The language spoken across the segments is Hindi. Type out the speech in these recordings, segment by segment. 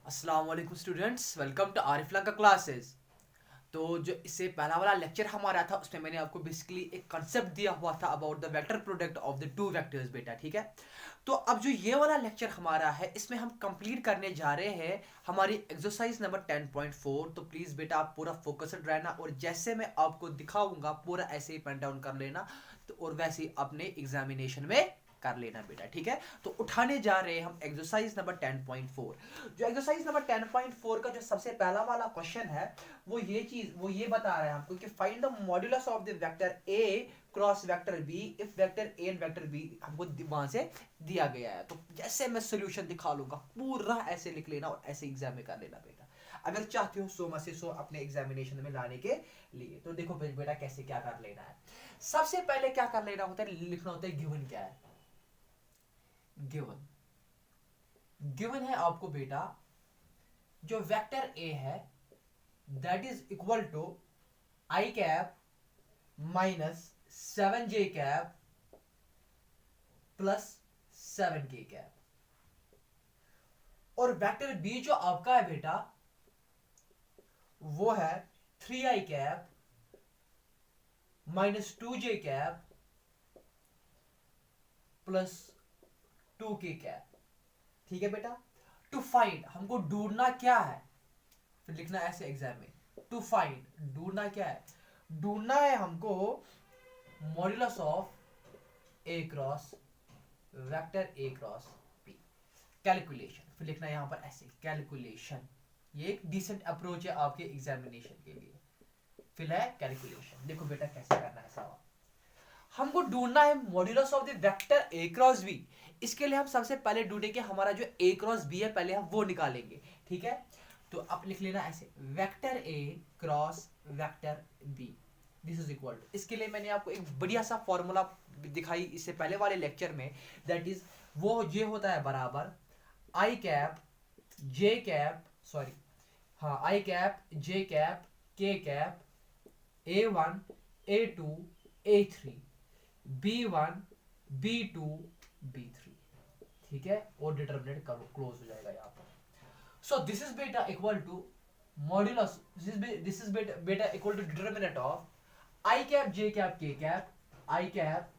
अस्सलाम वालेकुम स्टूडेंट्स, वेलकम टू आरिफला का क्लासेस। तो जो इससे पहला वाला लेक्चर हमारा था उसमें मैंने आपको बेसिकली एक कंसेप्ट दिया हुआ था about the vector product of the two vectors बेटा, ठीक है। तो अब जो ये वाला लेक्चर हमारा है इसमें हम कंप्लीट करने जा रहे हैं हमारी एक्सरसाइज नंबर 10.4। तो प्लीज़ बेटा आप पूरा फोकस्ड रहना और जैसे मैं आपको दिखाऊंगा पूरा ऐसे ही पेन डाउन कर लेना, तो और वैसे ही अपने एग्जामिनेशन में कर लेना बेटा, ठीक है। तो उठाने जा रहे हैं हम एक्सरसाइज नंबर 10.4। जो एक्सरसाइज नंबर 10.4 का जो सबसे पहला वाला क्वेश्चन है वो ये बता रहा है हमको कि find the modulus of the vector A cross vector B if vector A and vector B हमको वहां से दिया गया है। तो जैसे मैं सोल्यूशन दिखा लूंगा पूरा ऐसे लिख लेना और ऐसे एग्जाम में कर लेना बेटा, अगर चाहते हो 100 में से 100 अपने एग्जामिनेशन में लाने के लिए। तो देखो बेटा कैसे क्या कर लेना है। सबसे पहले क्या कर लेना होता है, लिखना होता है गिवन क्या है। गिवन गिवन है आपको बेटा जो वेक्टर ए है that is equal to I cap minus 7j cap plus 7k cap, और वेक्टर बी जो आपका है बेटा वो है 3i cap minus 2j cap plus 2k cap, ठीक है बेटा। टू फाइंड हमको ढूंढना क्या है, फिर लिखना ऐसे एग्जाम में। टू फाइंड ढूंढना क्या है, ढूंढना है हमको modulus of A cross vector A cross B. Calculation फिर लिखना यहां पर ऐसे कैलकुलेशन, ये एक डिसेंट अप्रोच है आपके एग्जामिनेशन के लिए। फिर है कैलकुलेशन, देखो बेटा कैसे करना है सवाल। हमको ढूंढना है modulus of the vector A cross B. इसके लिए हम सबसे पहले ढूंढेंगे हमारा जो ए क्रॉस बी है, पहले हम वो निकालेंगे, ठीक है। तो अब लिख लेना ऐसे vector A cross vector B this is equal to, इसके लिए मैंने आपको एक बढ़िया सा फॉर्मूला दिखाई इससे पहले वाले लेक्चर में, दैट इज वो ये होता है बराबर I cap J cap sorry हाँ आई cap J cap K cap A1 A2 A3 B1 B2 B3, ठीक है। और डिटरमिनेंट करो क्लोज हो जाएगा यहाँ पर। सो दिस इज बेटा equal to modulus, this is बेटा equal to determinant of I cap J cap K cap I cap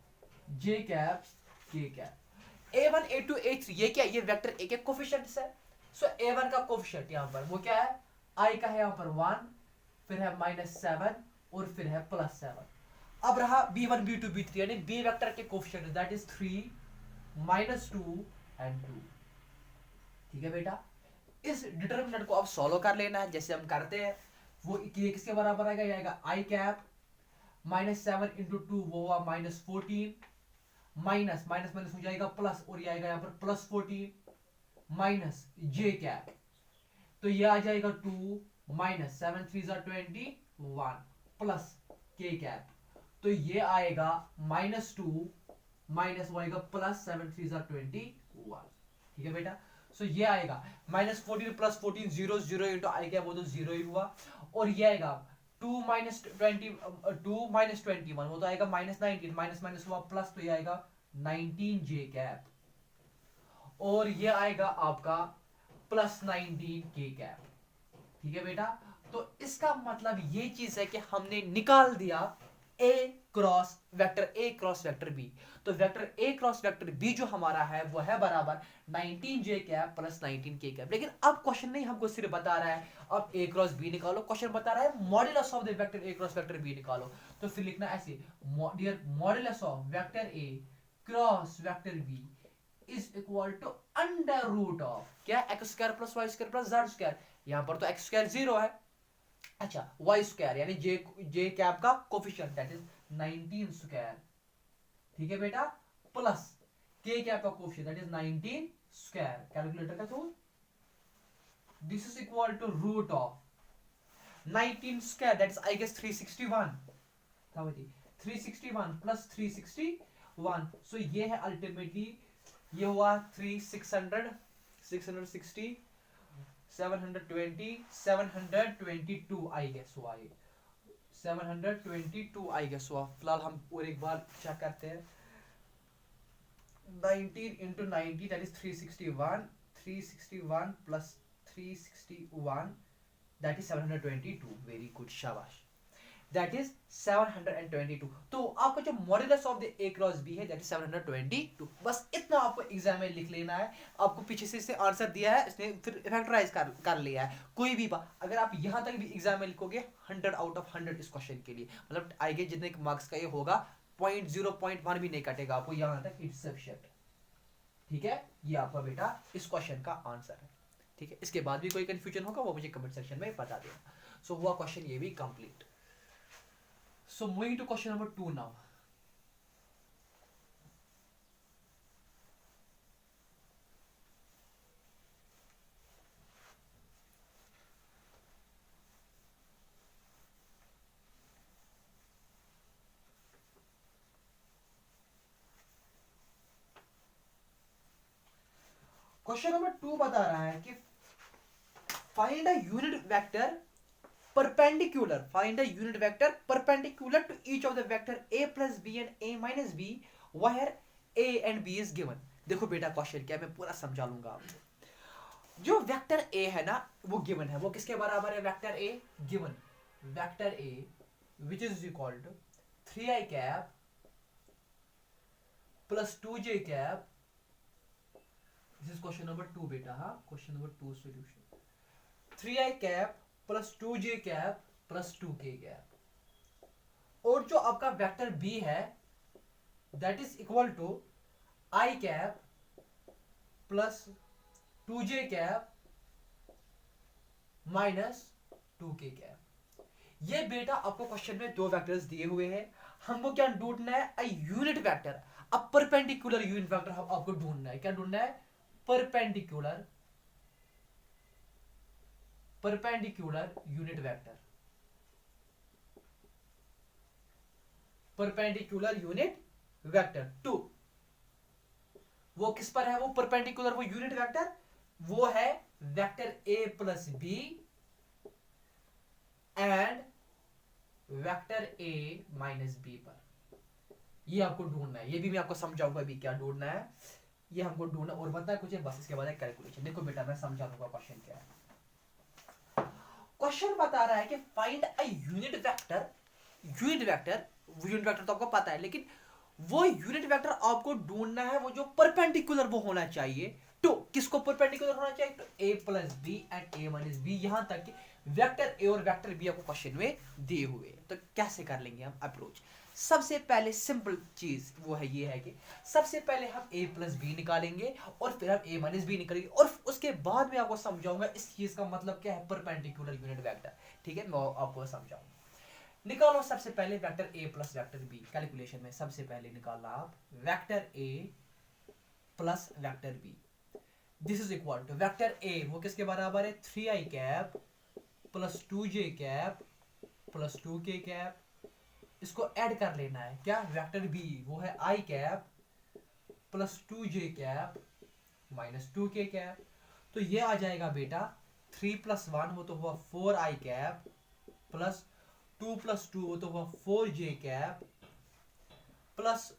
J cap K cap A1 A2 A3, ये क्या ये वेक्टर ए के कोफिशिएंट्स है। सो A1 का कोफिशिएंट यहाँ पर वो क्या है, आई का है यहाँ पर 1, फिर है -7 और फिर है +7। अब रहा B1 B2 B3 यानी बी वेक्टर के कोफिशिएंट दैट इज 3 -2 एंड 2, ठीक है बेटा। इस डिटरमिनेंट को अब सॉल्व कर लेना है जैसे हम करते हैं। वो ये किसके बराबर आएगा, ये आएगा आई कैप -7 इंटू 2 वो हुआ -14, माइनस माइनस माइनस हो जाएगा प्लस, और ये आएगा यहाँ पर +14 माइनस जे कैप, तो ये आ जाएगा 2 माइनस 7 3 21 प्लस के कैप, तो ये आएगा -2 माइनस वो आएगा +7 3 21, ठीक है बेटा। सो ये आएगा -14 + 14 0 0 इंटू आई कैप वो तो 0 ही हुआ, और ये आएगा 2 - 21 वो तो आएगा -19 माइनस माइनस हुआ प्लस, तो ये आएगा 19 जे कैप, और ये आएगा आपका +19 के कैप, ठीक है बेटा। तो इसका मतलब ये चीज है कि हमने निकाल दिया ए क्रॉस वेक्टर बी। तो वेक्टर ए क्रॉस वेक्टर बी जो हमारा है वो है बराबर 19 जे कैप प्लस 19 के कैप। लेकिन अब क्वेश्चन नहीं हमको सिर्फ बता रहा है अब ए क्रॉस बी निकालो, क्वेश्चन बता रहा है modulus of the vector A cross vector B निकालो। तो फिर लिखना ऐसे modulus of vector A cross vector B is equal to under root of क्या, X square plus Y square plus Z square. यहां पर तो एक्स स्क्वायर 0 है, अच्छा वाई स्क्वायर यानी जे कैप का कोफिशिएंट दैट इज 19 स्क्वायर, ठीक है बेटा, प्लस के कैप का coefficient that is 19 square, calculator का tool. This is equal to root of 19 square that is I guess 361 था, 361 प्लस 361, सो ये है अल्टीमेटली ये हुआ 3600 660 720 722 आई गेस हुआ, ये 722 आई गेस हुआ। फिलहाल हम और एक बार चेक करते हैं। 19 into 90 that is 361 361 plus 361, that is 722. Very good, शाबाश, दैट इज 722. तो आपका जो modulus of the A cross B है दैट इज 722. बस इतना आपको एग्जाम में लिख लेना है. आपको पीछे से इसने आंसर दिया है, इसने फिर फैक्टराइज कर लिया है. कोई भी बात अगर आप यहां तक भी एग्जाम में लिखोगे 100 आउट ऑफ 100 इस क्वेश्चन के लिए, मतलब आगे जितने मार्क्स का ये होगा 0.1 भी नहीं कटेगा आपको यहां तक. It's sufficient. ठीक है, ये आपका बेटा इस क्वेश्चन का आंसर है. ठीक है, इसके बाद भी कोई कंफ्यूजन होगा वो मुझे कमेंट सेक्शन में बता देना. सो हुआ क्वेश्चन ये भी complete. So moving to question number 2 now. Question number 2 बता रहा है कि find a unit vector perpendicular, find a unit vector perpendicular to each of the vector a plus b and a minus b where a and b is given. देखो बेटा क्वेश्चन क्या है, मैं पूरा समझा लूंगा आपको. जो वेक्टर a है ना वो गिवन है, वो किसके बराबर है? Vector a given, vector a which is equal to 3i cap plus 2j cap. This is question number 2 बेटा. हाँ, question number 2 solution. 3i cap plus 2j cap plus 2k cap. और जो आपका वेक्टर b है that is equal to i cap plus 2j cap minus 2k cap. ये बेटा आपको क्वेश्चन में दो वेक्टर्स दिए हुए हैं. हमको क्या ढूंढना है? अ unit vector, a perpendicular unit vector आपको ढूंढना है. क्या ढूंढना है? Perpendicular unit vector. Perpendicular unit vector 2 वो किस पर है? वो परपेंडिकुलर वो यूनिट वेक्टर वो है vector a plus B and vector a minus B पर. ये आपको ढूंढना है. ये भी मैं आपको समझाऊंगा अभी क्या ढूंढना है. ये हमको ढूंढना और बताया कुछ है, बस इसके बाद कैलकुलेशन. देखो बेटा मैं समझा दूंगा क्वेश्चन क्या है. क्वेश्चन बता रहा है कि find a unit vector. Unit vector तो आपको पता है, लेकिन वो यूनिट वेक्टर आपको ढूंढना है वो जो परपेंडिकुलर वो होना चाहिए. तो किसको परपेंडिकुलर होना चाहिए? तो a plus B and a minus B. यहां तक कि वेक्टर a और वेक्टर b आपको क्वेश्चन में दिए हुए. तो कैसे कर लेंगे हम अप्रोच? सबसे पहले सिंपल चीज वो है ये है कि सबसे पहले हम a प्लस बी निकालेंगे और फिर हम a माइनस बी निकालेंगे और उसके बाद में आपको समझाऊंगा इस चीज का मतलब क्या है परपेंडिकुलर यूनिट वेक्टर. ठीक है, मैं आपको समझाऊंगा. निकालो सबसे पहले vector a plus vector b. Calculation में सबसे पहले निकालना आप vector a plus vector b. This is equal to vector a वो किसके बराबर है? 3i cap plus 2j cap plus 2k cap. इसको ऐड कर लेना है. क्या? वेक्टर b वो है i cap plus 2j cap minus 2k cap. तो ये आ जाएगा बेटा 3 प्लस 1 वो तो हुआ 4i कैप प्लस 2 प्लस 2 वो तो हुआ 4j कैप प्लस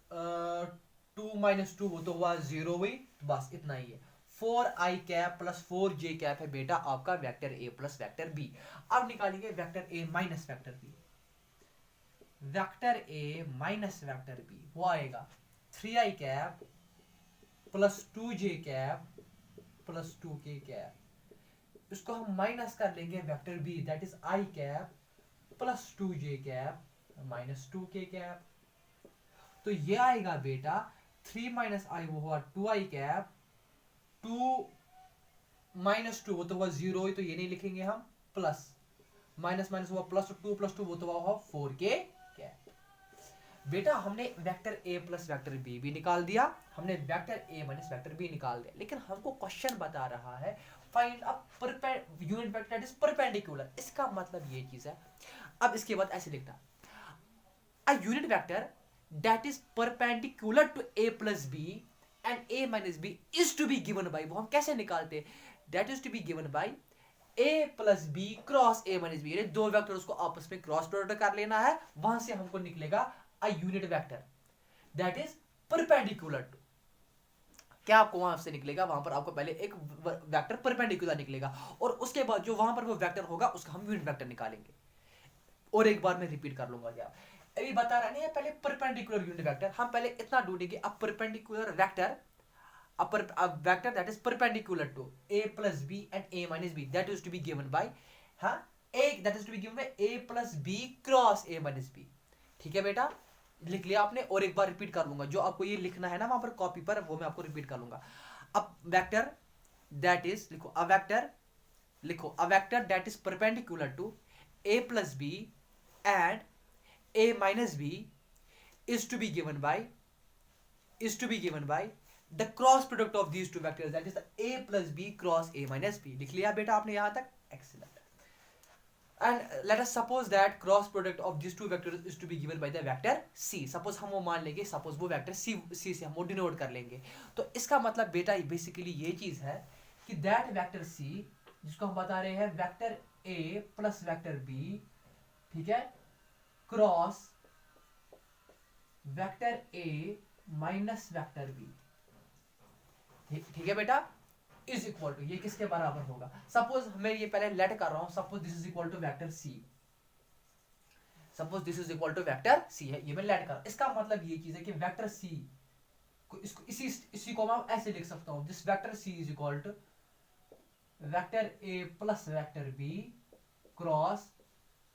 2 माइनस 2 वो तो हुआ 0 हुई. बस इतना ही है. 4i cap plus 4j cap है बेटा आपका vector a plus vector b. अब निकालेंगे vector a minus vector b. Vector a minus vector b वो आएगा 3i cap plus 2j cap plus 2k cap. इसको हम माइनस कर लेंगे vector b that is i cap plus 2j cap minus 2k cap. तो ये आएगा बेटा 3 माइनस i वो हुआ 2i कैप 2 माइनस 2 वो तो हुआ 0 ही, तो ये नहीं लिखेंगे हम. प्लस माइनस माइनस हुआ प्लस 2 प्लस 2 वो तो हुआ 4k कैप. बेटा हमने vector a plus vector b भी निकाल दिया, हमने vector a minus vector b निकाल दिया. लेकिन हमको क्वेश्चन बता रहा है find a unit vector that is perpendicular. इसका मतलब ये चीज है. अब इसके बाद ऐसे लिखना a unit vector that is perpendicular to a plus b and a minus b is to be given by. वो हम कैसे निकालते हैं? That is to be given by a plus b cross a minus b. दो वेक्टर्स को आपस में क्रॉस प्रोडक्ट कर लेना है. वहां से हमको निकलेगा a unit vector that is perpendicular to. क्या आपको वहां से निकलेगा, वहां पर आपको पहले एक वेक्टर परपेंडिकुलर निकलेगा और उसके बाद जो वहां पर वो वेक्टर होगा उसका हम यूनिट वेक्टर निकालेंगे। और एक बार मैं रिपीट कर लूंगा, क्या अभी बता रहा नहीं है, पहले परपेंडिकुलर यूनिट वेक्टर हम पहले इतना ढूंढेंगे, अब perpendicular vector, a vector that is perpendicular to a plus b and a minus b, that is to be given by हाँ a, that is to be given by a plus b cross a minus b। ठीक है बेटा, लिख लिया आपने, और एक बार रिपीट कर लूंगा, जो आपको ये लिखना है ना वहां पर कॉपी पर, वो मैं आपको रिपीट कर लूंगा। अब वेक्टर दैट इज, लिखो अ वेक्टर, लिखो a vector that is perpendicular to a plus b and a minus b is to be given by, is to be given by the cross product of these two vectors, that is the a plus b cross a minus b। लिख लिया बेटा आपने यहां तक, excellent। and let us suppose that cross product of these two vectors is to be given by the vector c। suppose हम वो मान लेंगे, suppose वो vector c से हम वो डिनोट कर लेंगे। तो इसका मतलब बेटा बेसिकली ये चीज है कि that vector c, जिसको हम बता रहे हैं vector a plus vector b, ठीक है, cross vector a minus vector b, ठीक है बेटा, इज इक्वल टू, ये किसके बराबर होगा, सपोज मैं ये पहले लेट कर रहा हूं, suppose this is equal to vector C, suppose this is equal to vector C है, ये मैं लेट कर रहा हूं। इसका मतलब ये चीज है कि वेक्टर सी को, इसको इसी को मैं ऐसे लिख सकता हूं, this vector C is equal to vector A plus vector B cross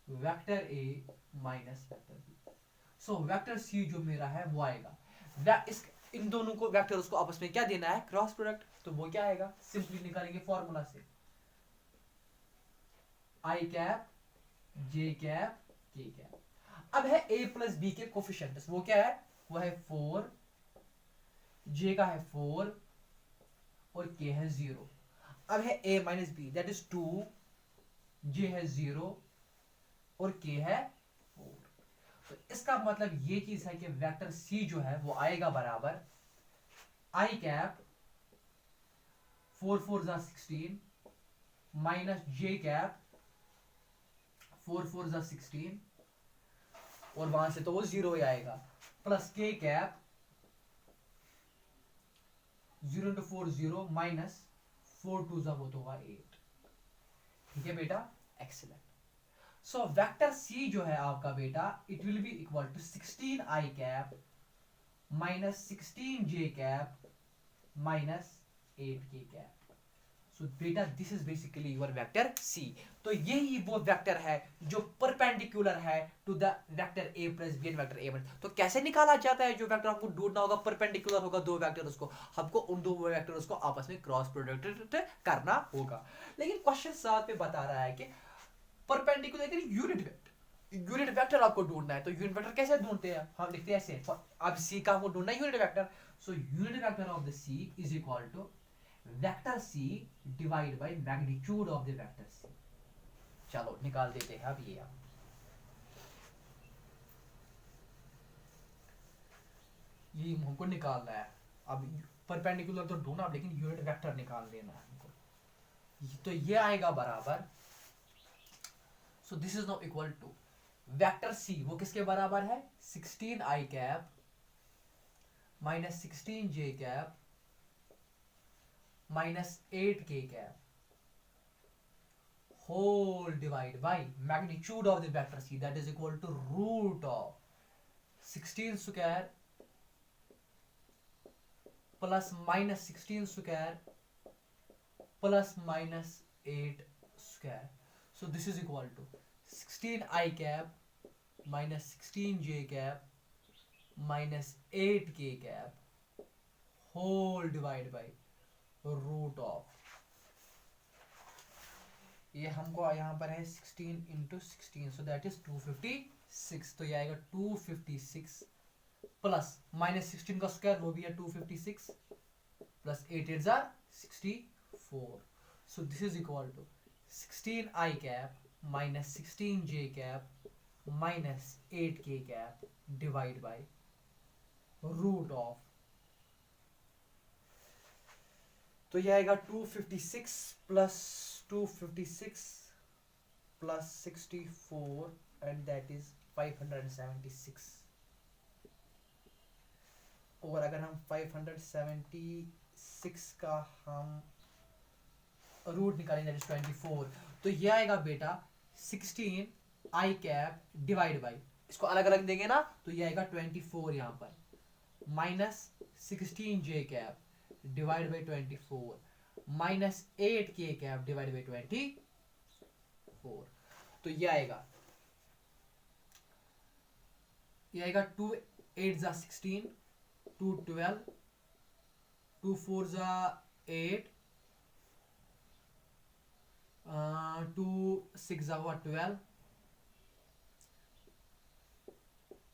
vector A minus vector B. So vector C जो मेरा है वो आएगा, इस इन दोनों को वेक्टर्स को आपस में क्या देना है, क्रॉस प्रोडक्ट, तो वो क्या आएगा, सिंपली निकालेंगे फॉर्मूला से, आई cap J cap K cap. अब है a प्लस बी के कोफिशिएंट्स, वो क्या है, वो है 4, जे का है 4 और k है 0। अब है a minus B that is 2, J है 0 और k है 4। तो इसका मतलब ये चीज है कि वेक्टर c जो है वो आएगा बराबर आई कैप 4 4 जा 16 माइनस जे कैप 4 4 जा 16 और वहां से तो वो 0 ही आएगा, plus K cap 0 into 4 0 minus 4 2 जा वो तो होगा 8। ठीक है बेटा, एक्सीलेंट। सो वेक्टर सी जो है आपका बेटा, it will be equal to 16 I cap minus 16 J cap minus 8 K cap. So बेटा this is basically your vector C. तो यही वो वेक्टर है जो परपेंडिकुलर है to the vector a plus B and vector a minus. तो कैसे निकाला जाता है, जो वेक्टर हमको ढूंढना होगा परपेंडिकुलर होगा दो वेक्टर्स को, हमको उन दो वेक्टर्स को आपस में क्रॉस प्रोडक्ट करना होगा। लेकिन क्वेश्चन साथ में बता रहा है कि परपेंडिकुलर यूनिट वेक्टर आपको ढूंढना है। तो यूनिट वेक्टर कैसे ढूंढते हैं, हम लिखते हैं ऐसे, अब सी का हमको ढूंढना है unit vector. So unit vector of the C is equal to vector C divide by magnitude of the vector C. चलो निकाल देते हैं अब ये, हमको निकालना है। अब परपेंडिकुलर तो ढूंढना, लेकिन यूनिट वेक्टर निकाल लेना है हमको। तो ये आएगा बराबर, so this is now equal to vector C, वो किसके बराबर है, 16 I cap minus 16 J cap minus 8 K cap whole divide by magnitude of the vector C that is equal to root of 16 square plus minus 16 square plus minus 8 square. So this is equal to 16 I cap minus 16 J cap minus 8 K cap whole divide by root of, ये हमको यहाँ पर है 16 इंटू 16, सो दैट इज 256। तो ये आएगा 256 प्लस माइनस 16 का स्क्वायर वो भी है 256 प्लस 8 8 जार 64। So this is equal to 16 I cap minus 16 J cap minus 8 K cap divide by root of, तो ये आएगा 256 plus 256 plus 64 and that is 576। और अगर हम 576 6 का हम रूट निकालेंगे, दैट इज 24। तो ये आएगा बेटा 16 आई कैप डिवाइड बाई, इसको अलग अलग देंगे ना तो ये आएगा 24 यहाँ पर, minus 16 J cap divide by 24 minus 8 K cap divide by 24। तो ये आएगा 2 8 जा 16, 2 12, 2 4 जा 8, 2 6 जा हुआ 12,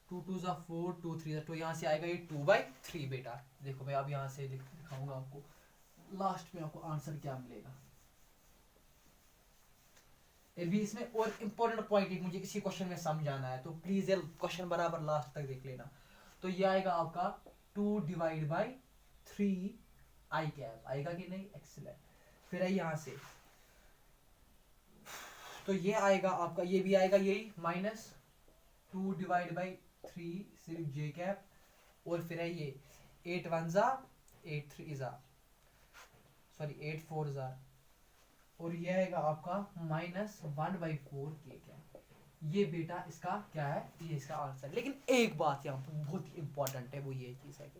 2 2 जा 4, 2 3 जा 2, यहाँ से आएगा ये 2/3 बेटा। देखो मैं अब यहाँ से दिखाऊंगा आपको लास्ट में आपको आंसर क्या मिलेगा। भी इसमें और इम्पोर्टेंट पॉइंट एक मुझे इसी क्वेश्चन में समझाना है, तो प्लीज ये क्वेश्चन बराबर लास्ट तक देख लेना। तो ये आएगा आपका 2 डिवाइड बाई 3 आई कैप, आएगा कि नहीं, एक्सीलेंट। फिर है यहाँ से, तो ये आएगा आपका, ये भी आएगा यही माइनस 2 डिवाइड बाई 3 सिर्फ जे कैप, और फिर है ये 8 1 जा 8 3 जा, सॉरी 8 4 जा, और ये आएगा आपका माइनस 1/4 के कैप। ये बेटा इसका क्या है, ये इसका आंसर। लेकिन एक बात यहाँ पर बहुत ही इंपॉर्टेंट है, वो ये चीज है कि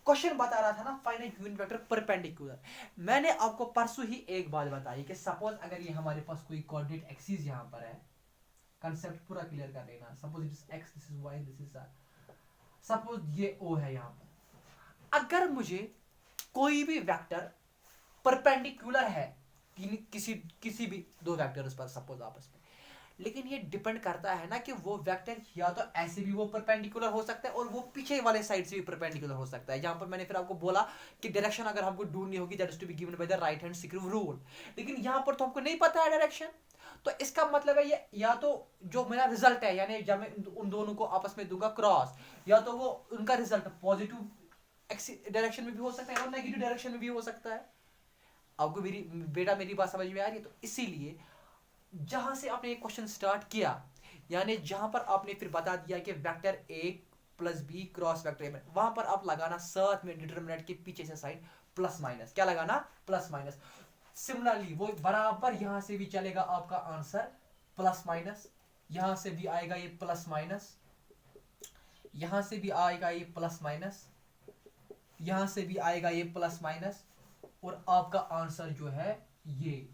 क्वेश्चन बता रहा था ना फाइनाइट यूनिट वेक्टर परपेंडिकुलर। मैंने आपको परसों ही एक बात बताई कि सपोज अगर ये हमारे पास कोई कोऑर्डिनेट एक्सिस यहाँ पर है, कंसेप्ट पूरा क्लियर कर लेना। Suppose it is X, this is Y, this is R, suppose ये ओ है यहाँ पर। अगर मुझे कोई भी वेक्टर परपेंडिकुलर है किसी भी दो वेक्टर्स पर सपोज आपस में, लेकिन ये डिपेंड करता है ना कि वो वेक्टर या तो ऐसे भी वो परपेंडिकुलर हो सकता है और वो पीछे वाले साइड से भी परपेंडिकुलर हो सकता है। जहां पर मैंने फिर आपको बोला कि डायरेक्शन अगर हमको ढूंढनी होगी that is to be given by the right hand screw rule, लेकिन यहां पर तो हमको नहीं पता है डायरेक्शन। तो इसका मतलब है ये या तो जो मेरा रिजल्ट है, यानी जब मैं उन दोनों को आपस में दूंगा क्रॉस, या तो वो उनका रिजल्ट पॉजिटिव डायरेक्शन में भी हो सकता है और नेगेटिव डायरेक्शन में भी हो सकता है। आपको मेरी बेटा मेरी बात समझ में आ रही है? तो इसीलिए जहां से आपने एक क्वेश्चन स्टार्ट किया, यानी जहां पर आपने फिर बता दिया कि vector A plus B cross vector A, वहां पर आप लगाना साथ में डिटरमिनेंट के पीछे से साइन प्लस माइनस, क्या लगाना, प्लस माइनस। सिमिलरली वो बराबर यहां से भी चलेगा आपका आंसर प्लस माइनस, यहां से भी आएगा ये प्लस माइनस, यहां से भी आएगा ये प्लस माइनस, यहां से भी आएगा ये प्लस माइनस, और आपका आंसर जो है ये,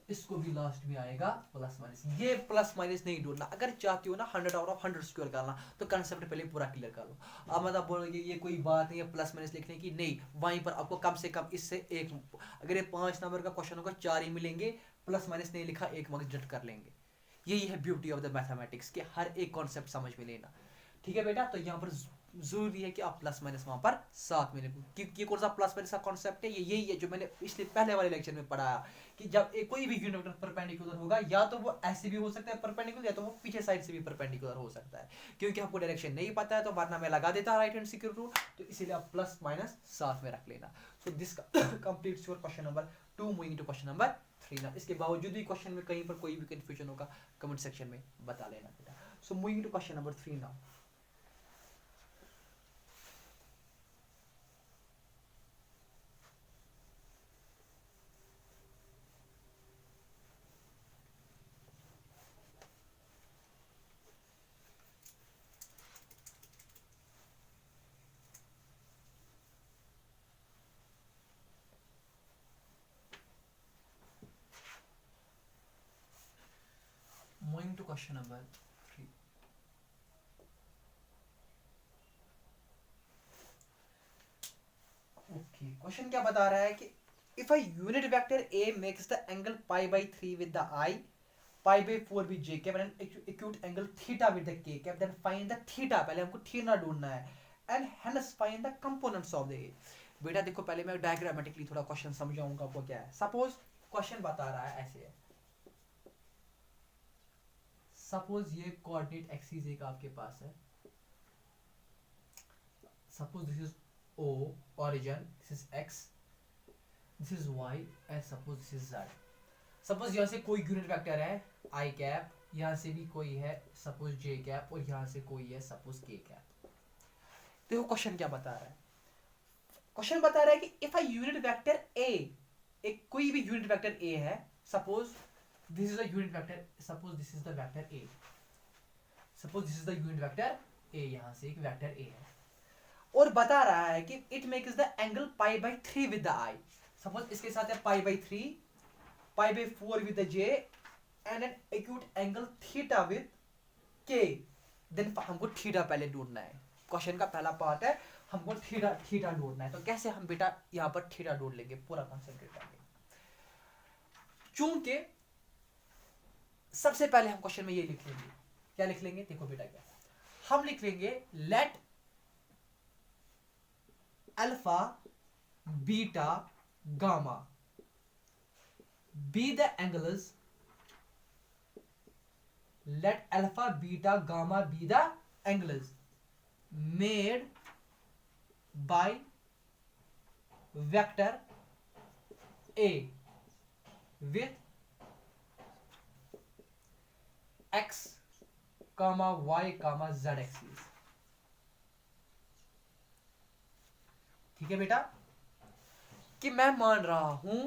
इसको भी लास्ट में आएगा प्लस माइनस। ये प्लस माइनस नहीं ढूंढना, अगर चाहते हो ना 100 आउट ऑफ 100 स्क्वायर करना तो कंसेप्ट पहले पूरा क्लियर कर लो। अब मतलब बोलोगे ये कोई बात नहीं है प्लस माइनस लिखने की, नहीं, वहीं पर आपको कम से कम इससे एक, अगर ये 5 नंबर का क्वेश्चन होगा 4 ही मिलेंगे, प्लस माइनस नहीं लिखा 1 मार्क्स जट कर लेंगे। यही है ब्यूटी ऑफ द मैथमेटिक्स के हर एक कॉन्सेप्ट समझ में लेना। ठीक है बेटा, तो यहाँ पर जरूरी है कि आप प्लस माइनस वहां पर साथ में लिखो, क्योंकि कौन सा प्लस माइनस का कॉन्सेप्ट है, ये यही है जो मैंने इसलिए पहले वाले लेक्चर में पढ़ाया कि जब कोई भी यूनिट वेक्टर परपेंडिकुलर होगा, या तो वो ऐसे भी हो सकता है परपेंडिकुलर, या तो वो पीछे साइड से भी परपेंडिकुलर हो सकता है। क्योंकि आपको डायरेक्शन नहीं पता है तो वरना मैं लगा देता राइट हैंड सिक्योर रूल, तो इसीलिए आप प्लस माइनस साथ में रख लेना। So this completes your question number 2, moving to question number 3 ना। इसके बावजूद भी क्वेश्चन में कहीं पर कोई भी कंफ्यूजन होगा कमेंट सेक्शन में बता लेना बेटा। So moving to question number 3 now. Moving to question number 3. Okay, question क्या बता रहा है कि if a unit vector A makes the angle pi by 3 with the I, pi by 4 with j cap, and an acute angle theta with the k cap, then find the theta, पहले हमको थीटा ढूंढना है, and hence find the components of the A। बेटा देखो पहले मैं डायग्रामेटिकली थोड़ा क्वेश्चन समझाऊंगा आपको क्या है। सपोज क्वेश्चन बता रहा है ऐसे है, सपोज ये कोऑर्डिनेट एक्सिस एक आपके पास है, suppose this is O origin, this is X, this is Y, and suppose this is Z। Suppose यहाँ से कोई यूनिट वेक्टर है I कैप, यहाँ से भी कोई है सपोज J कैप, और यहाँ से कोई है सपोज K कैप। देखो क्वेश्चन क्या बता रहा है, क्वेश्चन बता रहा है कि इफ अ यूनिट वेक्टर ए, एक कोई भी यूनिट वेक्टर ए है, suppose this is a unit vector, suppose this is the vector A, suppose this is the unit vector ए, यहां से एक वेक्टर ए है और बता रहा है कि it makes the angle pi by 3 with the I. Suppose इसके साथ है pi by 3, pi by 4 with the J and an acute angle theta with के। देन हमको थीटा पहले ढूंढना है। क्वेश्चन का पहला पार्ट है हमको थीटा थीटा ढूंढना है। तो कैसे हम बेटा यहां पर थीटा ढूंढ लेंगे, पूरा कंसेंट्रेट करके। चूंकि सबसे पहले हम क्वेश्चन में ये लिख लेंगे, क्या लिख लेंगे, देखो बेटा क्या हम लिख लेंगे, let alpha beta gamma be the angles, let alpha beta gamma be the angles made by vector A with x comma y comma z axis। ठीक है बेटा, कि मैं मान रहा हूं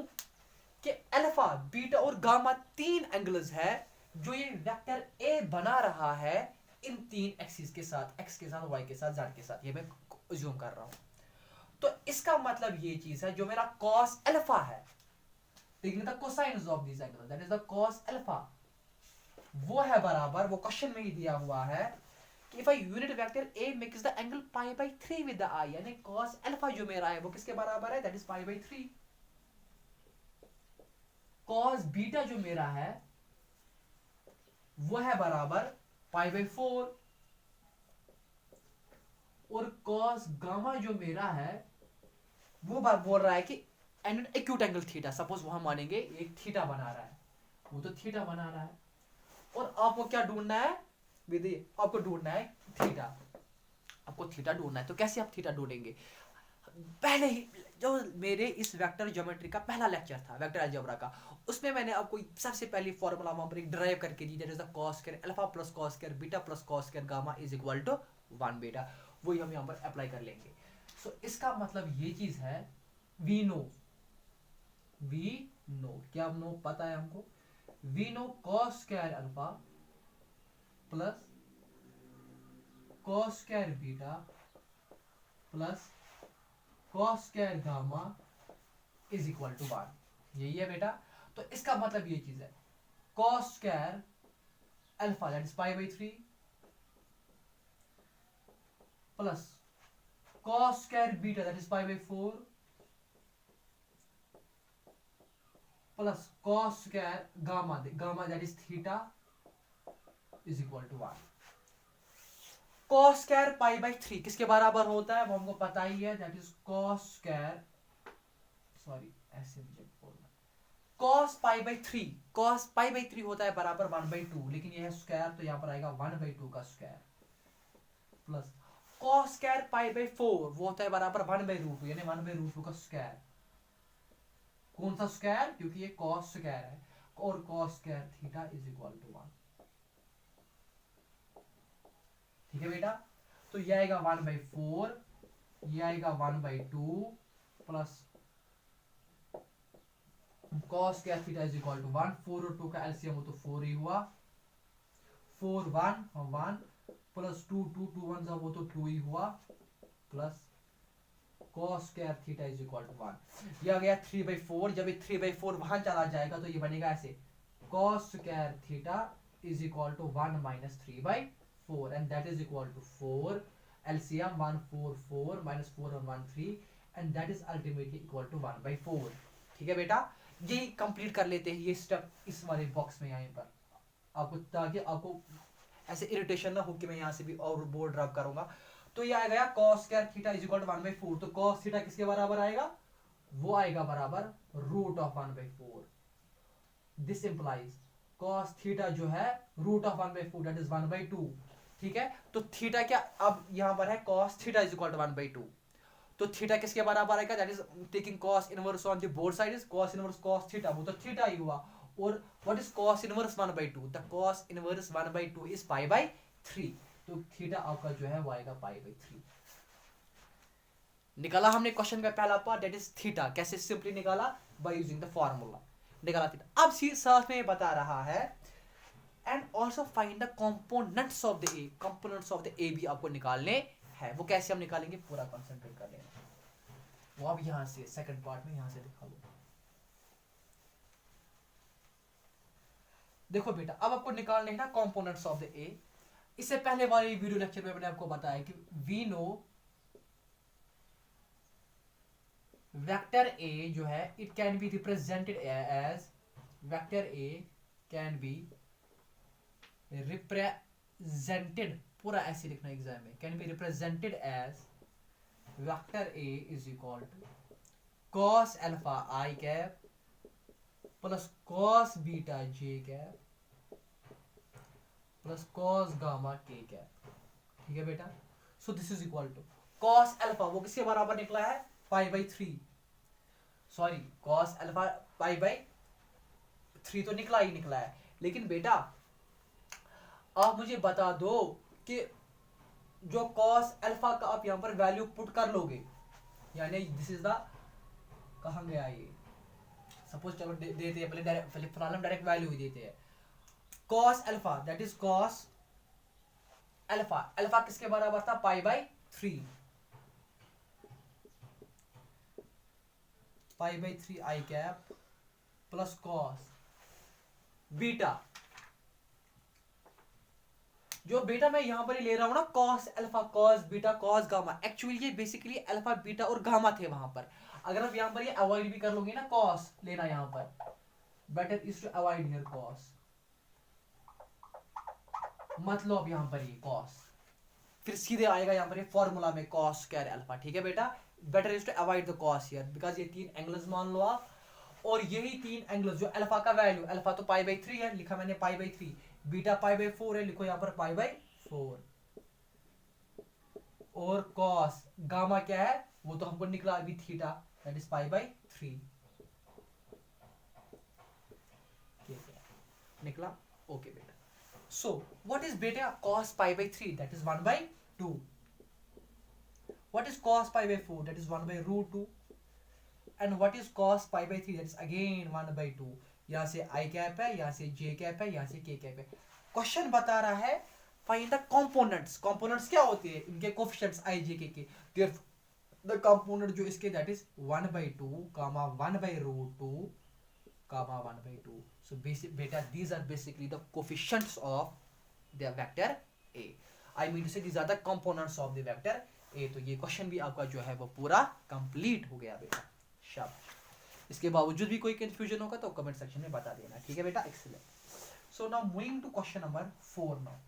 कि अल्फा बीटा और गामा तीन एंगल्स है जो ये वेक्टर ए बना रहा है इन तीन एक्सिस के साथ, एक्स के साथ, वाई के साथ, जेड के साथ, ये मैं अज्यूम कर रहा हूं। तो इसका मतलब ये चीज है जो मेरा कॉस अल्फा है, taking the cosines of this angle, that is the cos alpha, वो है बराबर, वो क्वेश्चन में ही दिया हुआ है कि if a unit vector A makes the angle pi by 3 with the I, यानी कॉस अल्फा जो मेरा है वो किसके बराबर है, that is pi by 3। Cos beta जो मेरा है वो है बराबर पाई बाई 4, और कॉस गामा जो मेरा है वो बोल रहा है कि and acute angle theta, suppose वहां मानेंगे एक थीटा बना रहा है, वो तो थीटा बना रहा है, और आपको क्या ढूंढना है विधि, आपको ढूंढना है थीटा, आपको थीटा ढूंढना है। तो कैसे आप थीटा ढूंढेंगे, पहले ही जो मेरे इस वेक्टर ज्योमेट्री का पहला लेक्चर था वेक्टर अलजेब्रा का, उसमें मैंने आपको सबसे पहली फॉर्मूला वहां पर एक ड्राइव करके दी, that is the cos square alpha plus cos square beta plus cos square gamma is equal to 1 बेटा, वही हम यहां पर अप्लाई कर लेंगे। सो इसका मतलब ये चीज है, वी नो क्या नो पता है हमको, we know cos square alpha plus cos square beta plus cos square gamma is equal to 1, यही है बेटा। तो इसका मतलब ये चीज है, cos square alpha that is pi by 3 plus cos square beta that is pi by 4 plus cos square gamma that is theta is equal to 1। Cos square pi by 3 किसके बराबर होता है वो हमको पता ही है, that is cos square, sorry ऐसे मुझे बोलना, cos pi by 3, cos pi by 3 होता है बराबर 1/2, लेकिन ये है स्क्वायर तो यहां पर आएगा 1/2 का square plus cos square pi by 4 वो होता है बराबर 1/√2, यानी 1/√2 का स्क्वायर। कौन सा स्क्वायर, क्योंकि ये कॉस स्क्वायर है, और cos square theta is equal to 1। ठीक है बेटा, तो ये आएगा 1/4, ये आएगा 1/2 plus cos square theta is equal to 1, 4 और 2 का एलसीएम हो तो 4 ही हुआ, 4 1 प्लस 2 2 1 हो तो 2 ही हुआ plus cos square theta is equal to 1। ये आ गया 3/4, जब ये 3/4 वहां चला जाएगा तो ये बनेगा ऐसे, cos square theta is equal to 1 minus 3/4 and that is equal to 4, LCM 1 4 4 minus 4 और 1 3 and that is ultimately equal to 1/4। ठीक है बेटा, ये कंप्लीट कर लेते हैं ये स्टेप इस वाले बॉक्स में यहीं पर आपको, ताकि आपको ऐसे इरिटेशन ना हो कि मैं यहाँ से भी और बोर्ड ड्रॉप करूंगा। तो ये आ गया cos square theta is equal to 1/4, तो cos थीटा किसके बराबर आएगा, वो आएगा बराबर root of 1/4। This implies cos theta जो है रूट ऑफ 1/4 दैट इज 1/2। ठीक है, तो थीटा क्या अब यहां पर है cos theta is equal to 1/2, तो थीटा किसके बराबर आएगा, that is taking cos inverse on the both sides, cos inverse cos theta वो तो थीटा ही हुआ, और what is cos inverse 1/2, the cos inverse 1/2 is pi by 3, तो थीटा आपका जो है वो आएगा पाई बाई 3। निकाला हमने क्वेश्चन का पहला पार्ट, दैट इज थीटा। कैसे सिंपली निकाला? बाय यूजिंग द फॉर्मूला, निकाला थीटा। अब साथ में बता रहा है and also find the components of the A, components of the ए भी आपको निकालने हैं। वो कैसे हम निकालेंगे, पूरा कंसंट्रेट कर लेना। वो अब यहां से सेकंड पार्ट में यहां से दिखा दो। देखो बेटा, अब आपको निकालने हैं ना कंपोनेंट्स ऑफ द ए। इससे पहले वाले वीडियो लेक्चर में मैंने आपको बताया कि वी नो वेक्टर ए जो है it can be represented as, vector A can be represented, पूरा ऐसे लिखना एग्जाम में, can be represented as vector A is equal to cos alpha I cap plus cos beta J cap plus cos gamma K cap. ठीक है बेटा, so this is equal to cos alpha, वो किसके बराबर निकला है, pi by 3, sorry cos alpha pi by 3 तो निकला ही निकला है। लेकिन बेटा आप मुझे बता दो कि जो कॉस अल्फा का आप यहां पर वैल्यू पुट कर लोगे, यानी दिस इज द, कहां गया ये, सपोज चलो देते हैं पहले डायरेक्ट, फिलहाल हम डायरेक्ट वैल्यू ही देते हैं। Cos alpha that is cos alpha, alpha किसके बराबर था, पाई by 3, pi by 3 I cap plus cos beta, जो बेटा मैं यहां पर ही ले रहा हूं ना, cos alpha cos beta cos gamma, actually ये बेसिकली अल्फा बीटा और गामा थे वहां पर। अगर आप यहां पर ये अवॉइड भी कर लोगे ना, कॉस लेना यहां पर, better is to avoid here cos, मत लो अब यहां पर ये कॉस, फिर सीधे आएगा यहां पर ये फॉर्मूला में कॉस स्क्वायर अल्फा। ठीक है बेटा, better is to avoid the cos here, because ये 3 एंगल्स मान लो आप, और यही 3 एंगल्स जो अल्फा का वैल्यू, अल्फा तो पाई बाई 3 है, लिखा मैंने पाई बाई 3, बीटा पाई बाई 4 है, लिखो यहां पर पाई बाई 4, और कॉस गामा क्या है, वो तो हमको निकला अभी theta, that is pi by 3, निकला। ओके बेटा, सो व्हाट इज बेटा cos pi by 3, that is 1 by 2, what is cos pi by 4, that is 1 by root 2, and what is cos pi by 3, that is again 1 by 2। यहां से i कैप है, यहां से j कैप है, यहां से k कैप है। क्वेश्चन बता रहा है फाइंड द कंपोनेंट्स, कंपोनेंट्स क्या होते हैं, इनके कोएफिशिएंट्स i j k के, द कंपोनेंट जो इसके that is 1 by 2 comma 1 by root 2 comma 1 by 2। So basic बेटा these are basically the coefficients of the vector a, I mean to say these are the components of the vector ए। तो ये क्वेश्चन भी आपका जो है वो पूरा कंप्लीट हो गया बेटा, शाबाश। इसके बावजूद भी कोई कंफ्यूजन होगा तो कमेंट सेक्शन में बता देना। ठीक है बेटा, excellent. So now moving to question number 4 now.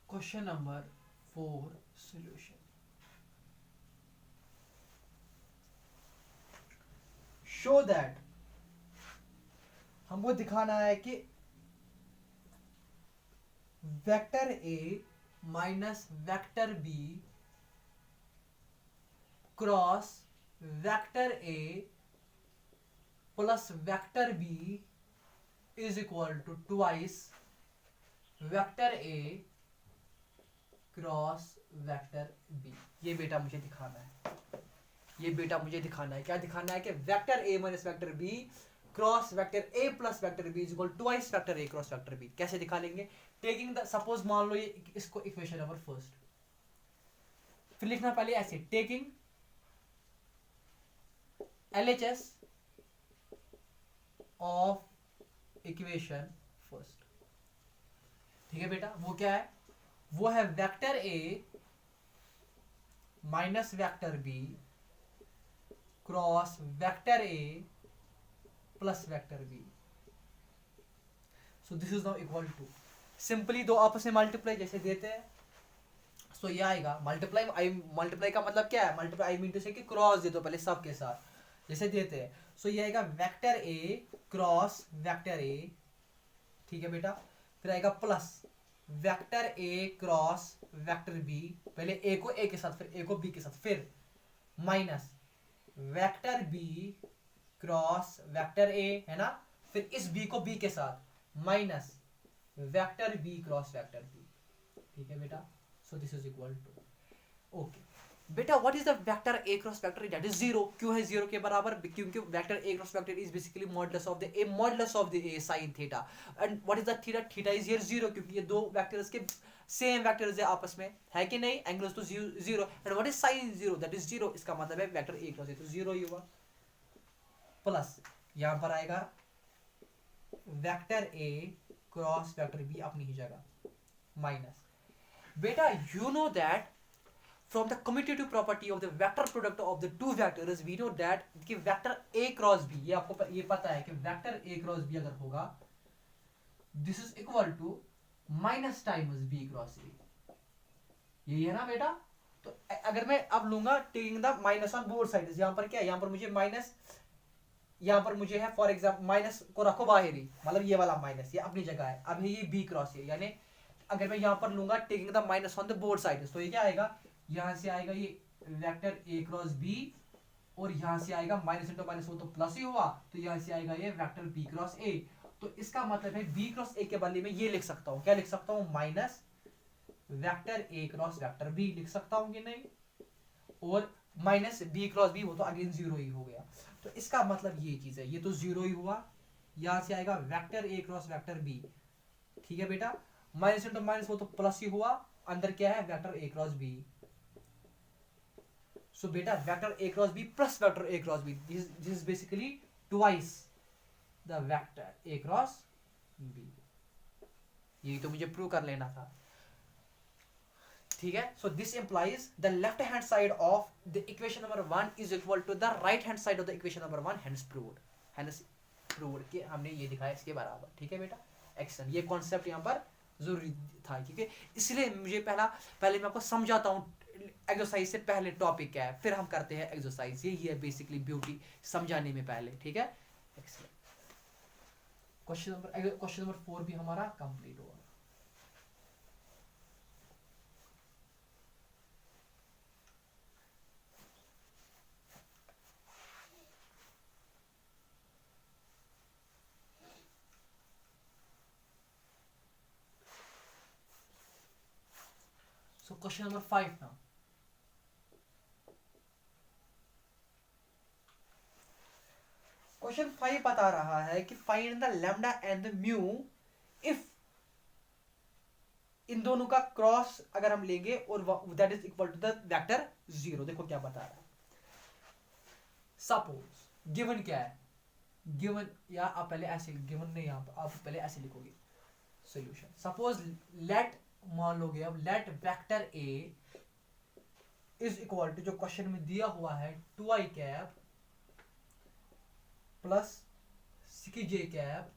Question number 4 solution. Show that, हमको दिखाना है कि vector A minus vector B cross vector A plus vector B is equal to twice vector A cross vector B. ये बेटा मुझे दिखाना है, ये बेटा मुझे दिखाना है, क्या दिखाना है कि vector A minus vector B cross vector A plus vector B is equal twice vector A cross vector B. कैसे दिखाएंगे, टेकिंग द, सपोज मान लो ये इसको इक्वेशन नंबर फर्स्ट, फिर लिखना पहले ऐसे, taking LHS of equation first. ठीक है बेटा, वो क्या है, वो है vector A minus vector B cross vector A plus vector B. So this is now equal to, simply दो आपस में मल्टीप्लाई जैसे देते हैं, सो ये आएगा मल्टीप्लाई। मल्टीप्लाई का मतलब क्या है, मल्टीप्लाई आई मीन टू से कि क्रॉस दे दो पहले सब के साथ, जैसे देते हैं, सो ये आएगा vector A cross vector A, ठीक है बेटा, फिर आएगा प्लस वेक्टर ए क्रॉस वेक्टर बी, पहले ए को ए के साथ, फिर ए को बी के साथ, फिर minus vector B cross vector A, है ना, फिर इस बी को बी के साथ minus vector B cross vector B, ठीक है बेटा। So this is equal to, okay बेटा, what is the vector A cross vector A, that is zero. क्यों है जीरो के बराबर? क्योंकि vector A cross vector is basically modulus of the A, modulus of the A sin theta, and what is the theta? Theta is here zero, क्योंकि ये दो वेक्टर्स के सेम वेक्टर्स है आपस में, है कि नहीं? एंगल्स तो zero, and what is sin zero? That is zero. इसका मतलब है वेक्टर ए क्रॉस ए तो जीरो ही हुआ, प्लस यहां पर आएगा वेक्टर ए क्रॉस वेक्टर बी अपनी ही जगह, माइनस बेटा, you know that from the commutative property of the vector product of the two vectors we know that कि vector a cross b, ये आपको ये पता है कि vector a cross b अगर होगा this is equal to minus times b cross a, यही है ना बेटा। तो अगर मैं अब लूंगा taking the minus on both sides, यहाँ पर क्या है, यहाँ पर मुझे माइनस, यहाँ पर मुझे है फॉर एग्जाम्पल माइनस को रखो बाहर ही, मतलब ये वाला माइनस ये अपनी जगह है, अब ये b क्रॉस a, यानी अगर मैं यहाँ पर लूंगा taking the minus on the both sides, तो ये क्या आएगा, यहां से आएगा ये वेक्टर ए क्रॉस बी, और यहां से आएगा माइनस इंटू माइनस, वो तो प्लस ही हुआ, तो यहां से आएगा ये वेक्टर बी क्रॉस ए। तो इसका मतलब है बी क्रॉस ए के बदले में ये लिख सकता हूं, क्या लिख सकता हूं, माइनस वेक्टर ए क्रॉस वेक्टर बी लिख सकता हूं कि नहीं, और माइनस बी क्रॉस बी, वो तो अगेन जीरो ही हो गया। तो इसका मतलब ये चीज है, ये तो जीरो ही हुआ, यहां से आएगा वेक्टर ए क्रॉस वेक्टर बी, ठीक है बेटा, माइनस इंटू माइनस, वो तो प्लस ही हुआ, अंदर क्या है, vector A cross B. So beta vector a cross b plus vector a cross b, this is basically twice the vector a cross b, ये तो मुझे प्रूव कर लेना था, ठीक है। So this implies the left hand side of the equation number 1 is equal to the right hand side of the equation number 1, hence proved कि हमने ये दिखाया इसके बराबर, ठीक है बेटा। एक्शन, ये कॉन्सेप्ट यहाँ पर जरूरी था, क्योंकि इसलिए मुझे पहले मैं आपको समझाता हूँ एक्सरसाइज से पहले टॉपिक क्या है, फिर हम करते हैं एक्सरसाइज, ये है बेसिकली ब्यूटी समझाने में पहले, ठीक है। क्वेश्चन नंबर 4 भी हमारा कंप्लीट हुआ। So question number 5 now, question 5 बता रहा है कि find the lambda and the mu if, इन दोनों का क्रॉस अगर हम लेंगे और that is equal to the vector zero. देखो क्या बता रहा है, सपोज गिवन क्या है, गिवन, या आप पहले ऐसे गिवन नहीं, आप पहले ऐसे लिखोगे सॉल्यूशन। सपोज लेट, मान लोगे अब, let vector A is equal to, जो क्वेश्चन में दिया हुआ है, 2i cap plus 6j cap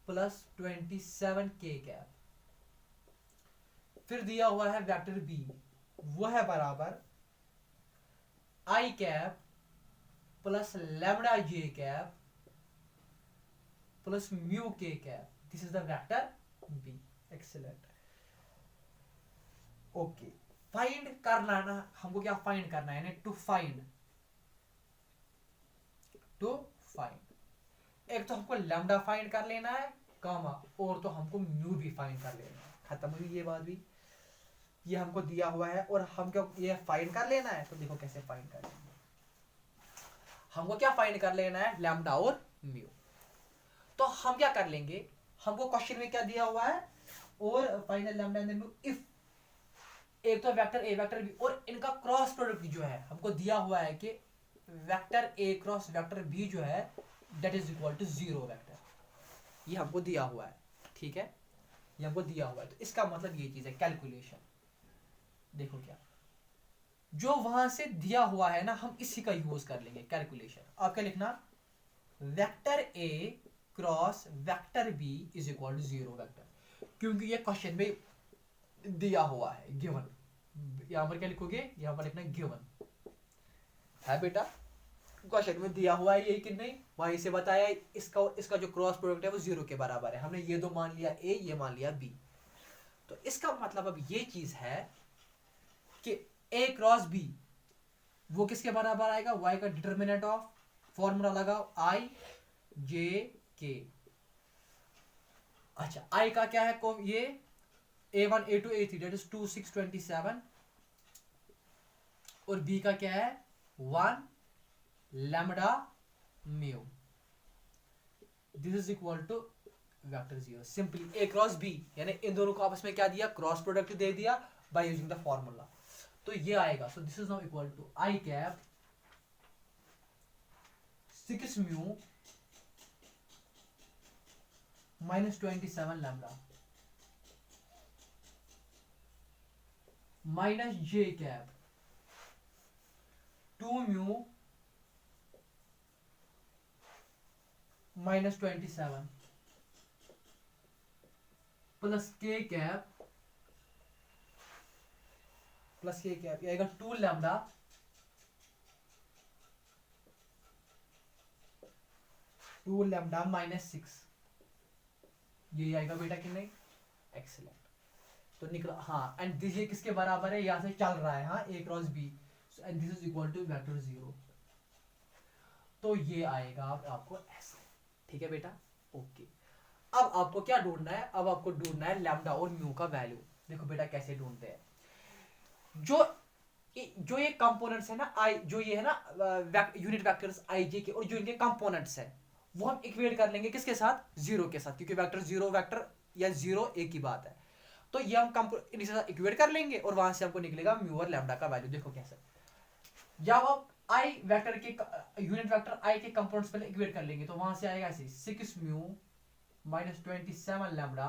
plus 27k cap, फिर दिया हुआ है वेक्टर बी, वो है बराबर i cap plus lambda j cap plus mu k cap, this is the vector B. Excellent, okay. Find करना ना, हमको क्या फाइंड करना है, टू फाइंड एक तो हमको लैम्डा फाइंड कर लेना है, कामा, और तो हमको म्यू भी फाइंड कर लेना है, खत्म हुई ये बात भी। ये हमको दिया हुआ है और हमको ये फाइंड कर लेना है, तो देखो कैसे फाइंड कर लेंगे। हमको क्या फाइंड कर लेना है, लैम्डा और म्यू। तो हम क्या कर लेंगे, हमको क्वेश्चन में क्या दिया हुआ है, और find lambda and mu if, एक तो वेक्टर ए वेक्टर बी, और इनका क्रॉस प्रोडक्ट जो है हमको दिया हुआ है कि वेक्टर ए क्रॉस वेक्टर बी जो है that is equal to zero vector, ये हमको दिया हुआ है, ठीक है, ये हमको दिया हुआ है। तो इसका मतलब ये चीज है कैलकुलेशन। देखो क्या, जो वहां से दिया हुआ है ना, हम इसी का यूज कर लेंगे कैलकुलेशन। आप क्या लिखना, vector A cross vector B is equal to zero vector, क्योंकि ये क्वेश्चन में दिया हुआ है गिवन। यहां पर क्या लिखोगे, यहां पर लिखना गिवन, है बेटा, क्वेश्चन में दिया हुआ है ये कि नहीं, वहीं से बताया इसका जो क्रॉस प्रोडक्ट है वो 0 के बराबर है। हमने ये दो मान लिया ए, ये मान लिया बी। तो इसका मतलब अब ये चीज है कि ए क्रॉस बी वो किसके बराबर आएगा, वाई का डिटर्मिनेंट ऑफ, फॉर्मूला लगाओ आई जे के। अच्छा आई का क्या है, ये A1 A2 A3 that is 2 6 27, और बी का क्या है 1 lambda mu, this is equal to vector 0। Simply A cross B यानी इन दोनों को आपस में क्या दिया, क्रॉस प्रोडक्ट दे दिया बाय यूजिंग द फॉर्मूला। तो ये आएगा, so this is now equal to I cap 6 mu minus 27 lambda minus J cap 2 mu minus 27 plus K cap ये आएगा 2 लैम्डा माइनस 6, ये आएगा बेटा कि नहीं, एक्सीलेंट। तो निकला हाँ, एंड दिस ये किसके बराबर है, यहां से चल रहा है हाँ A cross B, and this is equal to vector 0। तो ये आएगा आपको ऐसे, ठीक है बेटा, ओके। अब आपको क्या ढूंढना है, अब आपको ढूंढना है लैम्डा और म्यू का वैल्यू। देखो बेटा कैसे ढूंढते हैं, जो ये कंपोनेंट्स है ना आई, जो ये है ना यूनिट वेक्टर्स आई जे के, और जो इनके कंपोनेंट्स है वो हम इक्वेट कर लेंगे किसके साथ, 0 के साथ, क्योंकि वेक्टर 0 वेक्टर या 0 एक ही बात है। तो ये हम इनके साथ इक्वेट कर लेंगे और वहां से हमको निकलेगा म्यू और लैम्डा का वैल्यू। देखो कैसे, जब आप आई वेक्टर के यूनिट वेक्टर आई के कंपोनेंट्स पहले इक्वेट कर लेंगे तो वहां से आएगा ऐसे 6 mu minus 27 lambda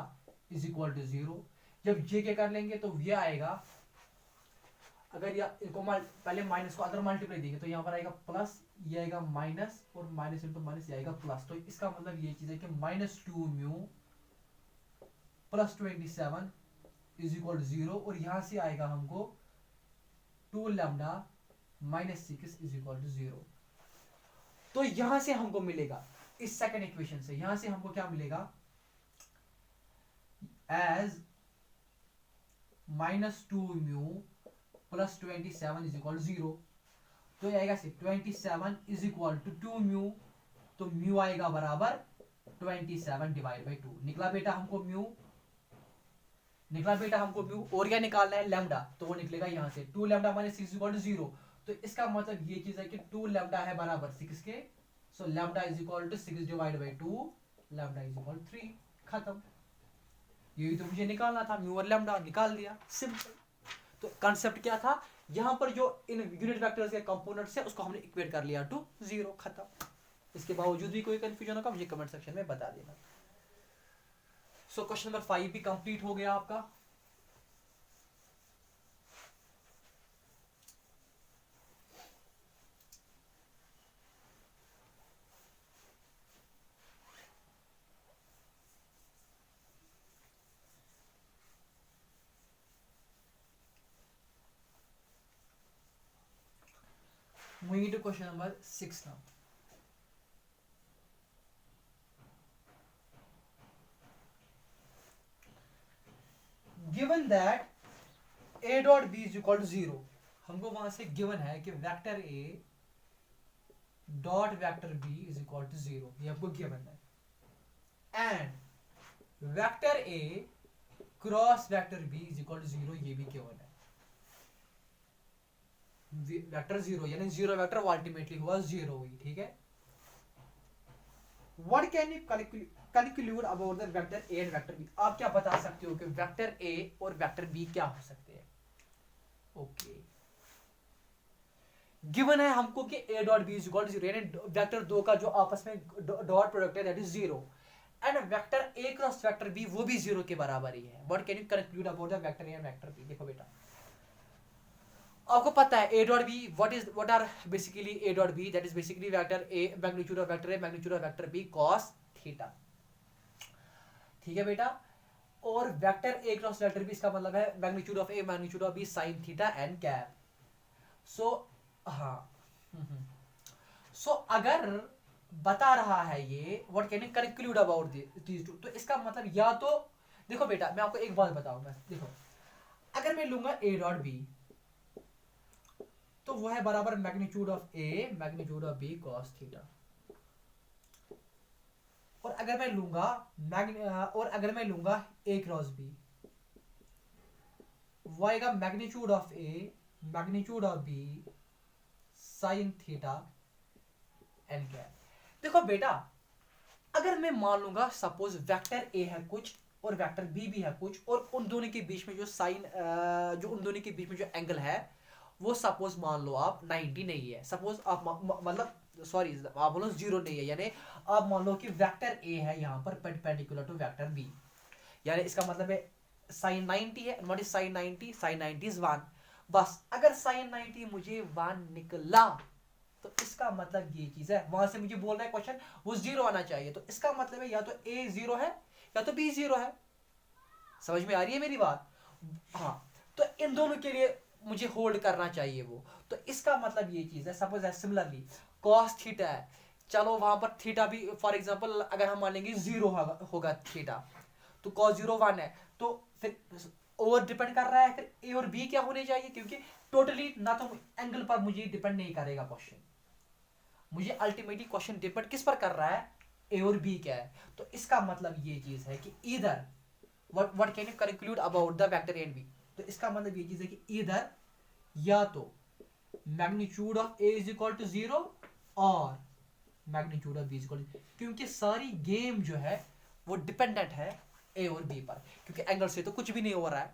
is equal to 0। जब जे के कर लेंगे तो ये आएगा, अगर या इनको पहले माइनस को अदर मल्टीप्लाई देंगे तो यहाँ पर आएगा प्लस, ये आएगा माइनस, और माइनस इंटू माइनस ये आएगा प्लस। तो इसका मतलब ये चीज है कि minus 2 mu plus 27 is equal to 0, और यहां से आएगा हमको 2 lambda minus 6 is equal to 0। तो यहां से हमको मिलेगा इस सेकंड इक्वेशन से, यहां से हमको क्या मिलेगा, as minus 2 mu plus 27 is equal to 0। तो ये आएगा 27 इज इक्वल टू 2 म्यू, तो म्यू आएगा बराबर 27 डिवाइड बाई 2। निकला बेटा हमको म्यू, और क्या निकालना है लैम्डा, तो वो निकलेगा यहां से 2 लैम्डा माइनस 6 इक्वल टू 0। तो इसका मतलब ये चीज है कि 2 लैम्डा है बराबर 6 के, so lambda is equal to 6 divide by 2, lambda is equal 3, खत्म। यही तो मुझे निकालना था, म्यू और लैम्डा निकाल दिया, सिंपल। तो कांसेप्ट क्या था, यहां पर जो इन यूनिट वेक्टर्स के कंपोनेंट्स है उसको हमने इक्वेट कर लिया टू 0, खत्म। इसके बावजूद भी कोई कंफ्यूजन होगा मुझे कमेंट सेक्शन में बता देना। सो क्वेश्चन नंबर 5 भी कंप्लीट हो गया आपका। Moving to question number 6 now. Given that a dot b is equal to 0, हमको वहां से गिवन है कि vector a dot vector b is equal to 0, ये हमको गिवन है, and vector a cross vector b is equal to 0, ये भी गिवन है। वेक्टर 0 यानी 0 वेक्टर अल्टीमेटली हुआ 0 ही, ठीक है। What can you calculate about the vector a and vector b, आप क्या बता सकते हो कि वेक्टर a और वेक्टर b क्या हो सकते हैं। ओके, गिवन है हमको कि a dot b is equal to 0, यानी वेक्टर दो का जो आपस में डॉट प्रोडक्ट है that is 0, and vector a cross vector b वो भी 0 के बराबर ही है। What can you calculate about the vector a and vector b। देखो बेटा, आपको पता है a dot b what are basically a dot b, that is basically vector a magnitude of vector a magnitude of vector b cos theta, ठीक है बेटा। और vector a cross vector b इसका मतलब है magnitude of a magnitude of b sin theta and cap. So हाँ, सो अगर बता रहा है ये what can you conclude about these two, तो इसका मतलब या तो देखो बेटा मैं आपको एक बात बताऊंगा, देखो अगर मैं लूंगा ए डॉट बी तो वो है बराबर magnitude of A magnitude of B cos theta, और अगर मैं लूंगा ए क्रॉस बी वो आएगा magnitude of A magnitude of B sine theta N क्या है। देखो बेटा अगर मैं मान लूंगा सपोज वेक्टर ए है कुछ और वेक्टर बी भी है कुछ, और उन दोनों के बीच में जो साइन जो उन दोनों के बीच में जो एंगल है वो सपोज मान लो आप 90 नहीं है, सपोज आप मतलब सॉरी आप बोलो 0 नहीं है, यानी आप मान लो कि वेक्टर ए है यहाँ पर परपेंडिकुलर टू वेक्टर बी, यानी इसका मतलब है साइन 90 है, what is sine 90, sine 90 is 1, बस अगर साइन 90 मुझे 1 निकला तो इसका मतलब ये चीज है, वहां से मुझे बोल रहा है क्वेश्चन वो 0 आना चाहिए, तो इसका मतलब है या तो ए 0 है या तो बी 0 है। समझ में आ रही है मेरी बात? हाँ, तो इन दोनों के लिए मुझे होल्ड करना चाहिए वो, तो इसका मतलब ये चीज है। सपोज है सिमिलरली कॉस थीटा है, चलो वहां पर थीटा भी फॉर एग्जांपल अगर हम मान लेंगे 0 होगा थीटा, तो कॉस 0 1 है, तो फिर ओवर डिपेंड कर रहा है फिर ए और बी क्या होने चाहिए, क्योंकि टोटली ना तो एंगल पर मुझे डिपेंड नहीं करेगा क्वेश्चन, मुझे अल्टीमेटली क्वेश्चन डिपेंड किस पर कर रहा है, ए और बी क्या है। तो इसका मतलब ये चीज है कि इधर what can you conclude about the vector A and B, तो इसका मतलब ये चीज है कि इधर या तो magnitude of A is equal to 0 और magnitude of B is equal to, क्योंकि सारी गेम जो है वो डिपेंडेंट है ए और बी पर, क्योंकि एंगल से तो कुछ भी नहीं हो रहा है,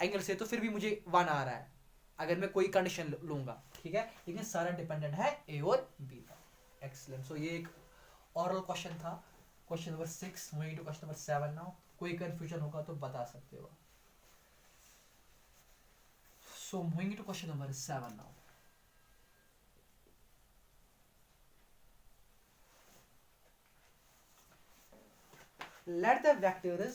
एंगल से तो फिर भी मुझे 1 आ रहा है अगर मैं कोई कंडीशन लूंगा, ठीक है, लेकिन सारा डिपेंडेंट है ए और बी पर। एक्सीलेंट। सो ये एक ऑरल क्वेश्चन था, question number 6, moving to question number 7 now. कोई कंफ्यूजन होगा तो बता सकते हो। So moving to question number 7 now. Let the vectors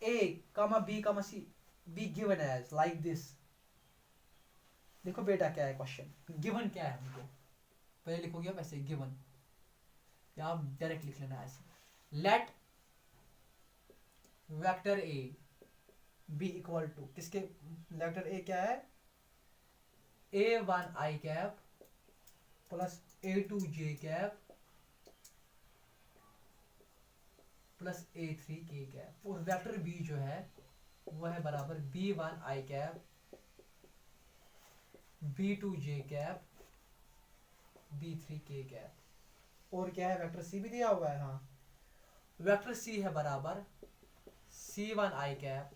a comma b comma c be given as like this। देखो बेटा क्या है क्वेश्चन, गिवन क्या है हमको, पहले लिखोगे आप ऐसे गिवन, या आप डायरेक्ट लिख लेना ऐसे। Let vector A B equal to किसके, वेक्टर ए क्या है, a1 i cap plus a2 j cap plus a3 k cap, और वेक्टर b जो है वो है बराबर b1 i cap b2 j cap b3 k cap, और क्या है वेक्टर c भी दिया हुआ है, हाँ वेक्टर c है बराबर c1 i cap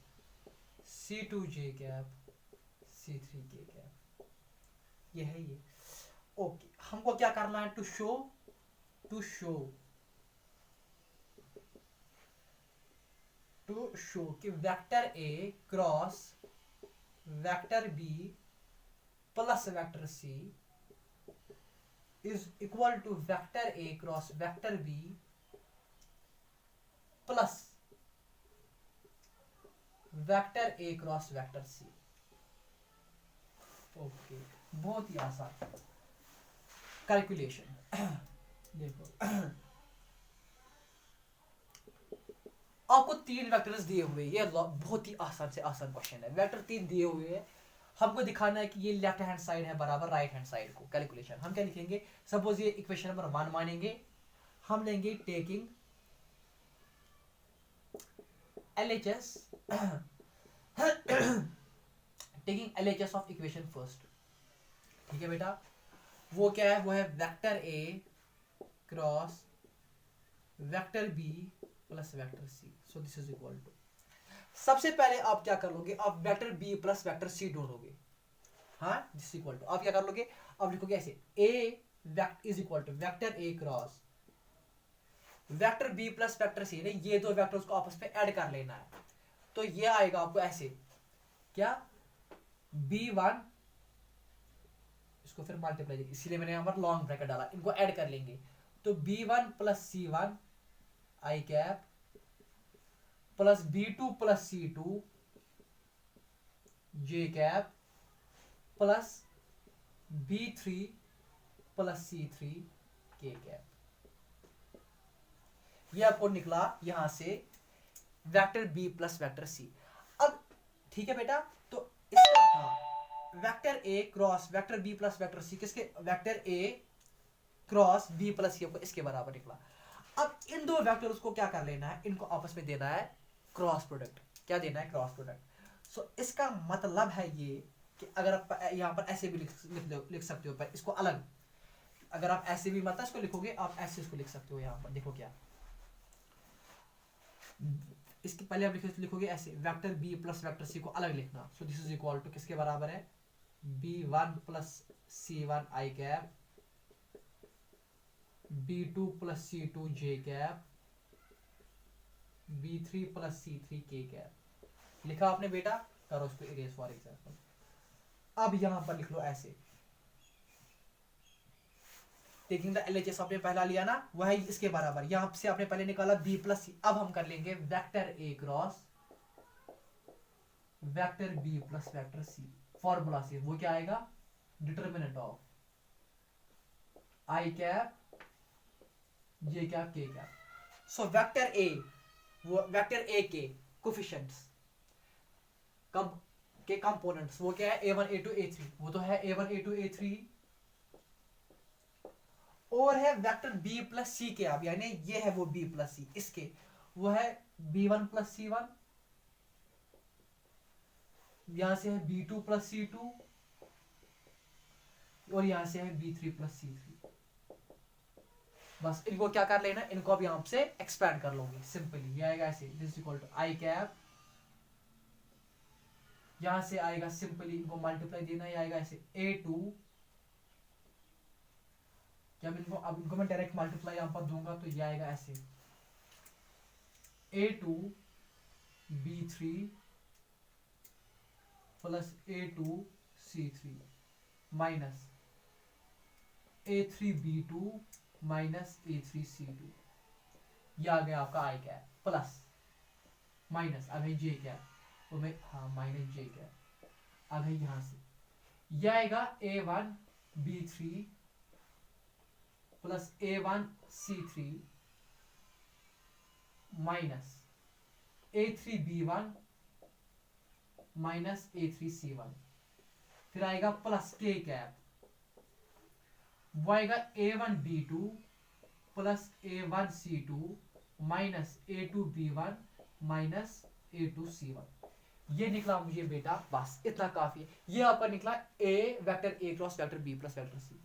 c2 j cap c3 k cap, ये है ये। ओके, हमको क्या करना है, टू शो कि vector A cross vector B plus vector C is equal to vector A cross vector B plus vector A cross vector C. Okay, बहुत ही आसान कैलकुलेशन। देखो आपको 3 वेक्टर्स दिए हुए, ये बहुत ही आसान से आसान क्वेश्चन है। वेक्टर 3 दिए हुए हैं, हमको दिखाना है कि ये लेफ्ट हैंड साइड है बराबर राइट हैंड साइड को। कैलकुलेशन हम क्या लिखेंगे, सपोज ये इक्वेशन नंबर 1 मानेंगे, हम लेंगे taking LHS taking LHS of equation first, ठीक है बेटा। वो क्या है, वो है vector A cross vector B plus vector C, so this is equal to, सबसे पहले आप क्या कर लोगे, आप vector B plus vector C ढूंढोगे, हाँ दिस इक्वल टू, आप क्या कर लोगे, आप लिखोगे ऐसे A vector is equal to vector A cross vector B plus vector C, ये दो वेक्टर्स को आपस में ऐड कर लेना है, तो ये आएगा आपको ऐसे, क्या b1, इसको फिर मल्टीप्लाई, इसीलिए मैंने यहाँ पर लॉन्ग ब्रैकेट डाला, इनको ऐड कर लेंगे, तो b1 plus c1 I cap plus b2 plus c2 j cap plus B3 plus C3 K cap. ये आपको निकला यहां से vector B plus vector C. अब ठीक है बेटा, तो इसका हाँ वेक्टर ए cross vector B plus vector C किसके, वेक्टर ए क्रॉस बी प्लस सी इसके बराबर निकला। अब इन दो वेक्टर्स को क्या कर लेना है, इनको आपस में देना है क्रॉस प्रोडक्ट। क्या देना है, क्रॉस प्रोडक्ट। सो इसका मतलब है ये कि अगर आप यहां पर ऐसे भी लिख सकते हो, पर इसको अलग, अगर आप ऐसे भी मतलब इसको लिखोगे, आप ऐसे इसको लिख सकते हो। यहां पर देखो क्या, इसके पहले आप लिखोगे ऐसे, vector B plus vector C को अलग लिखना। So this is equal to किसके बराबर है, b1 plus c1 I cap, b2 plus c2 j cap, b3 plus c3 k cap. लिखा आपने बेटा, करो इसको इरेज फॉर एग्जांपल। अब यहां पर लिख लो ऐसे, टेकिंग द एलएचएस आपने पहला लिया ना, वह इसके बराबर, यहां से आपने पहले निकाला b प्लस सी। अब हम कर लेंगे वेक्टर ए cross vector B plus vector C. Formula से वो क्या आएगा, determinant of I cap J cap K cap. So vector A, वो वेक्टर ए के कोफिशिएंट्स के कंपोनेंट्स वो क्या है, a1 a2 a3, वो तो है a1 a2 a3। और है वेक्टर b प्लस सी के, अब यानी ये है वो b प्लस सी, इसके वो है b1 प्लस c1, यहां से है b2 प्लस c2, और यहां से है b3 प्लस c3। बस इनको क्या कर लेना, इनको अब यहां से एक्सपैंड कर लोगे सिंपली। ये आएगा ऐसे, this equal to I cap, यहां से आएगा सिंपली इनको मल्टीप्लाई देना, ये आएगा ऐसे a2। जब इनको, अब इनको मैं डायरेक्ट मल्टीप्लाई यहां पर दूंगा तो ये आएगा ऐसे a2 b3 plus a2 c3 minus a3 b2 minus a3 c2। ये आ गया आपका आई कैप, प्लस माइनस अब है जे कैप, तो मैं हाँ माइनस जे कैप। अब है यहां से ये आएगा a1 b3 plus a1 c3 minus a3 b1 minus a3 c1। फिर आएगा प्लस के कैप, वो आएगा a1 b2 plus a1 c2 minus a2 b1 minus a2 c1। ये निकला मुझे बेटा, बस इतना काफी है। ये आपका निकला a vector a cross vector b plus vector c।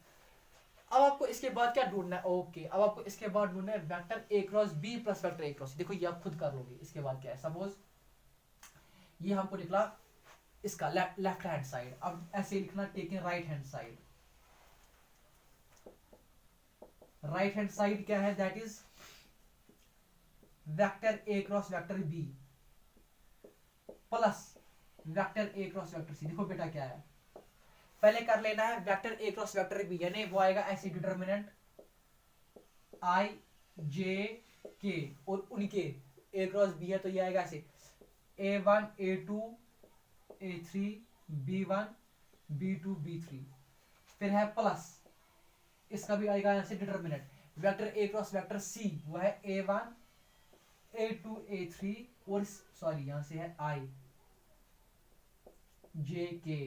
अब आपको इसके बाद क्या ढूंढना है, ओके अब आपको इसके बाद ढूंढना है vector a cross b plus vector a cross c। देखो ये आप खुद कर लोगे। इसके बाद क्या है, सपोज ये हमको निकला इसका लेफ्ट हैंड साइड, अब ऐसे लिखना taking right hand side. Right hand side क्या है, that is vector a cross vector b plus vector a cross vector c। देखो बेटा क्या है, पहले कर लेना है vector a cross vector b, यानी वो आएगा ऐसे डिटर्मिनेंट i j k, और उनके a क्रॉस b है तो ये आएगा ऐसे a1 a2 a3 b1 b2 b3। फिर है प्लस, इसका भी आएगा ऐसे determinant vector a cross vector c, वो है a1 a2 a3, और सॉरी यहां से है i j k।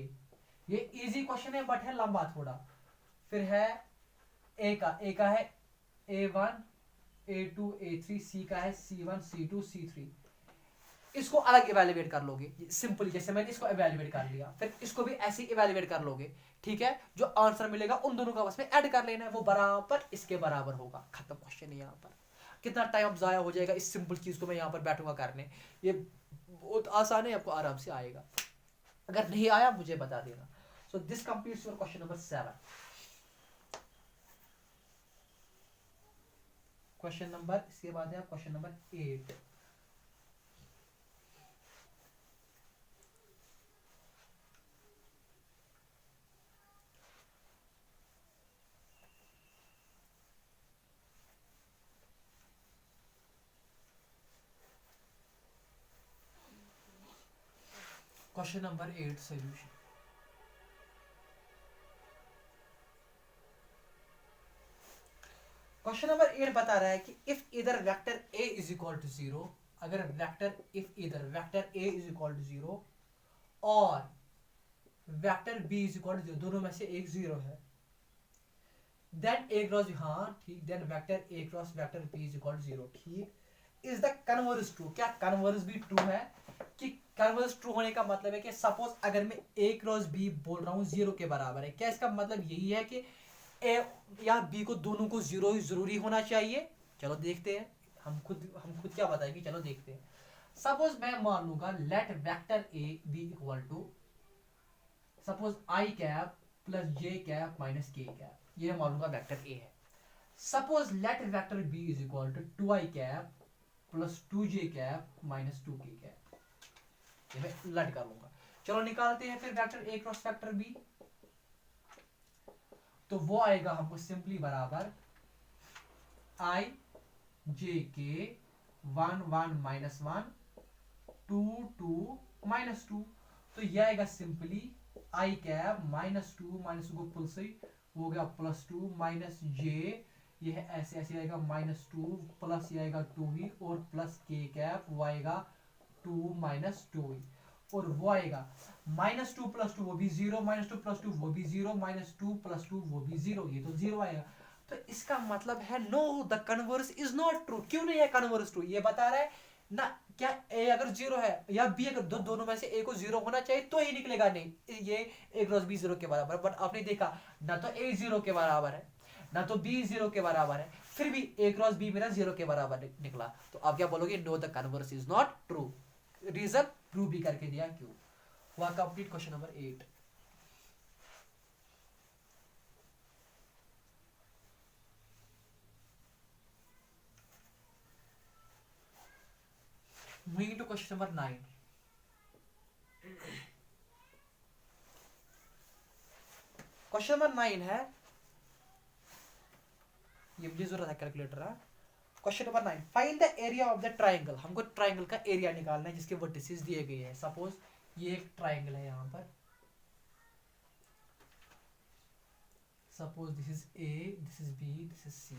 ये इजी क्वेश्चन है बट है लंबा थोड़ा। फिर है a का है a1 a2 a3, c का है c1 c2 c3। इसको अलग इवेल्युएट कर लोगे सिंपली, जैसे मैंने इसको इवेल्युएट कर लिया, फिर इसको भी ऐसे ही इवेल्युएट कर लोगे। ठीक है, जो आंसर मिलेगा उन दोनों का बस में ऐड कर लेना है, वो बराबर इसके बराबर होगा। खत्म क्वेश्चन है। यहाँ पर कितना टाइम जाया हो जाएगा इस सिंपल चीज को मैं यहाँ पर बैठूंगा करने। ये बहुत आसान है, आपको आराम से आएगा। अगर नहीं आया मुझे बता देना। So this completes your question number 7। Question number, इसके बाद है question number 8। Question number 8 solution. Question number 8 बता रहा है कि if either vector a is equal to 0, अगर vector if either vector a is equal to 0 और vector b is equal to 0, दोनों में से एक 0 है, देन a क्रॉस, हाँ ठीक, then vector a cross vector b is equal to 0, ठीक, इज द कन्वर्स ट्रू। क्या कन्वर्स भी ट्रू है? कि कन्वर्स ट्रू होने का मतलब है कि सपोज अगर मैं a क्रॉस b बोल रहा हूँ 0 के बराबर है, क्या इसका मतलब यही है कि a या b को दोनों को 0 ही जरूरी होना चाहिए? चलो देखते हैं, हम खुद क्या बताएंगे, चलो देखते हैं। सपोज मैं मान लूंगा let vector a b equal to suppose i cap plus j cap minus k cap, ये मान लूंगा वेक्टर a है। Suppose let vector b is equal to 2i cap plus 2j cap minus 2k cap, ये मैं उलट कर लूंगा। चलो निकालते हैं फिर vector a cross vector b, तो वो आएगा हमको सिंपली बराबर i j k 1 1 minus 1 2 2 minus 2, तो ये आएगा simply i cap minus 2 minus को पुल से हो गया प्लस 2 माइनस j, ये है ऐसे ऐसे आएगा माइनस 2 प्लस ये आएगा 2 ही और प्लस k कैप वो आएगा 2 माइनस 2 ही, और वो आएगा माइनस 2 प्लस 2 वो भी 0 माइनस 2 प्लस 2 वो भी 0 माइनस 2 प्लस 2 वो भी 0, ये तो 0 आएगा। तो इसका मतलब है no the converse is not true. क्यों नहीं है कन्वर्स ट्रू? ये बता रहा है ना, क्या a अगर 0 है या b अगर दोनों में से a को 0 होना चाहिए तो ही निकलेगा, नहीं ये a क्रॉस b 0 के बराबर। बट आपने देखा ना तो a 0 के बराबर है ना तो b 0 के बराबर है, फिर भी a क्रॉस b मेरा 0 के बराबर निकला, तो आप क्या बोलोगे? No the converse is not true. Reason prove भी करके दिया। क्यों हुआ complete question number 8। Moving to question number 9। Question number 9 है, ये मुझे जरूरत है कैलकुलेटर है। Question number 9, find the area of the triangle. हमको ट्राइंगल का एरिया निकालना है जिसके वर्टिसेस दिए गए हैं। सपोज ये एक ट्राइंगल है, यहां पर suppose this is a, this is b, this is c,